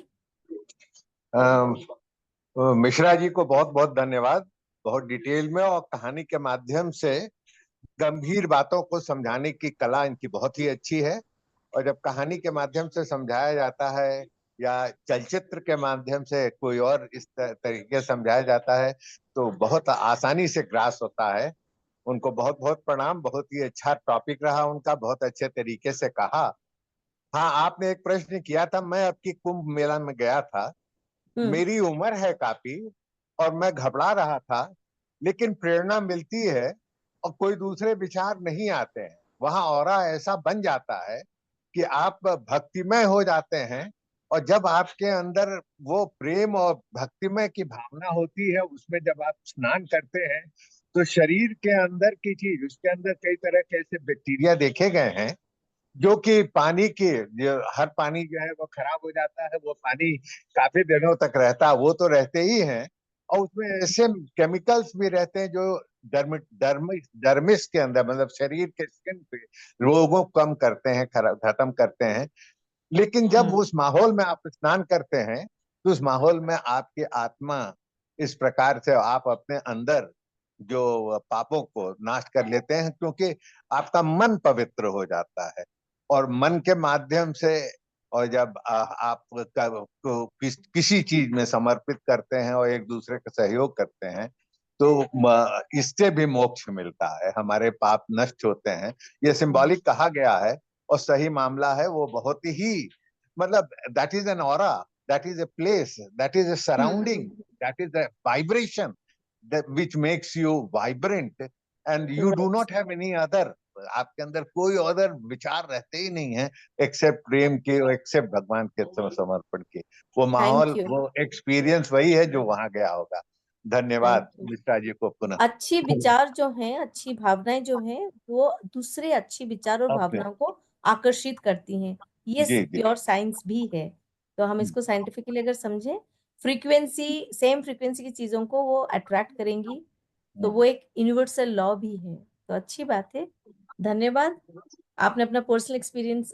मिश्रा जी को बहुत बहुत धन्यवाद। बहुत डिटेल में और कहानी के माध्यम से गंभीर बातों को समझाने की कला इनकी बहुत ही अच्छी है। और जब कहानी के माध्यम से समझाया जाता है या चलचित्र के माध्यम से कोई और इस तरीके से समझाया जाता है तो बहुत आसानी से ग्रास होता है। उनको बहुत बहुत प्रणाम। बहुत ही अच्छा टॉपिक रहा उनका, बहुत अच्छे तरीके से कहा। हाँ, आपने एक प्रश्न किया था, मैं आपकी कुंभ मेला में गया था। मेरी उम्र है काफी और मैं घबरा रहा था, लेकिन प्रेरणा मिलती है और कोई दूसरे विचार नहीं आते हैं। वहां ऑरा ऐसा बन जाता है कि आप भक्तिमय हो जाते हैं। और जब आपके अंदर वो प्रेम और भक्तिमय की भावना होती है, उसमें जब आप स्नान करते हैं तो शरीर के अंदर की चीज, उसके अंदर कई तरह के ऐसे बैक्टीरिया देखे गए हैं जो कि पानी की, हर पानी जो है वो खराब हो जाता है, वो पानी काफी दिनों तक रहता है, वो तो रहते ही हैं। और उसमें ऐसे केमिकल्स भी रहते हैं जो डर्मिस के अंदर, मतलब शरीर के स्किन पे रोगों को कम करते हैं, खत्म करते हैं। लेकिन जब उस माहौल में आप स्नान करते हैं तो उस माहौल में आपकी आत्मा इस प्रकार से आप अपने अंदर जो पापों को नाश कर लेते हैं, क्योंकि आपका मन पवित्र हो जाता है। और मन के माध्यम से, और जब आप किसी चीज में समर्पित करते हैं और एक दूसरे का सहयोग करते हैं, तो इससे भी मोक्ष मिलता है, हमारे पाप नष्ट होते हैं। ये सिंबॉलिक कहा गया है और सही मामला है। वो बहुत ही, मतलब that is an aura, that is a place, that is a surrounding, that is a vibration which makes you vibrant, and you do not have any other, आपके अंदर कोई अदर विचार रहते ही नहीं है एक्सेप्ट प्रेम के और एक्सेप्ट भगवान के समर्पण के। वो माहौल, you. वो एक्सपीरियंस वही है जो वहां गया होगा। धन्यवाद Thank you. मिश्रा जी को पुनः। अच्छी विचार जो हैं, अच्छी भावनाएं जो हैं, वो दूसरे अच्छी विचार और अपने भावनाओं को आकर्षित करती हैं। ये जी जी प्योर साइंस भी है। तो हम इसको साइंटिफिकली अगर समझें, फ्रीक्वेंसी, सेम फ्रीक्वेंसी की चीजों को वो अट्रैक्ट करेंगी, तो वो एक यूनिवर्सल लॉ भी है। तो अच्छी बात है, धन्यवाद। आपने अपना पर्सनल एक्सपीरियंस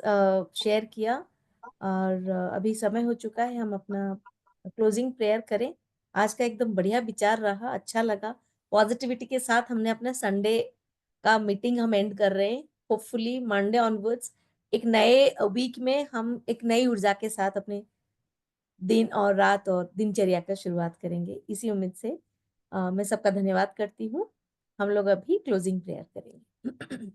शेयर किया, और अभी समय हो चुका है, हम अपना क्लोजिंग प्रेयर करें। आज का एकदम बढ़िया विचार रहा, अच्छा लगा। पॉजिटिविटी के साथ हमने अपना संडे का मीटिंग हम एंड कर रहे हैं। होपफुली मंडे ऑनवर्ड्स एक नए वीक में हम एक नई ऊर्जा के साथ अपने दिन और रात और दिनचर्या का शुरुआत करेंगे। इसी उम्मीद से मैं सबका धन्यवाद करती हूँ। हम लोग अभी क्लोजिंग प्रेयर करेंगे।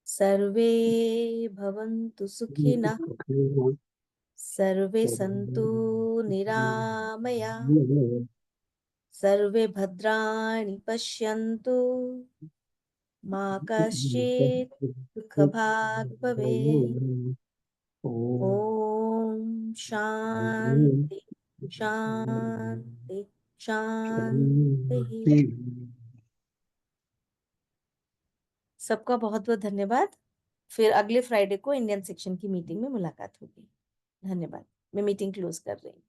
सर्वे भवन्तु सुखिनः, सर्वे सन्तु निरामया, सर्वे भद्राणि पश्यन्तु, मा कश्चित् दुःखभाग् भवेत्। ओम शांति शांति शांति। सबका बहुत बहुत धन्यवाद। फिर अगले फ्राइडे को इंडियन सेक्शन की मीटिंग में मुलाकात होगी। धन्यवाद। मैं मीटिंग क्लोज कर रही हूँ।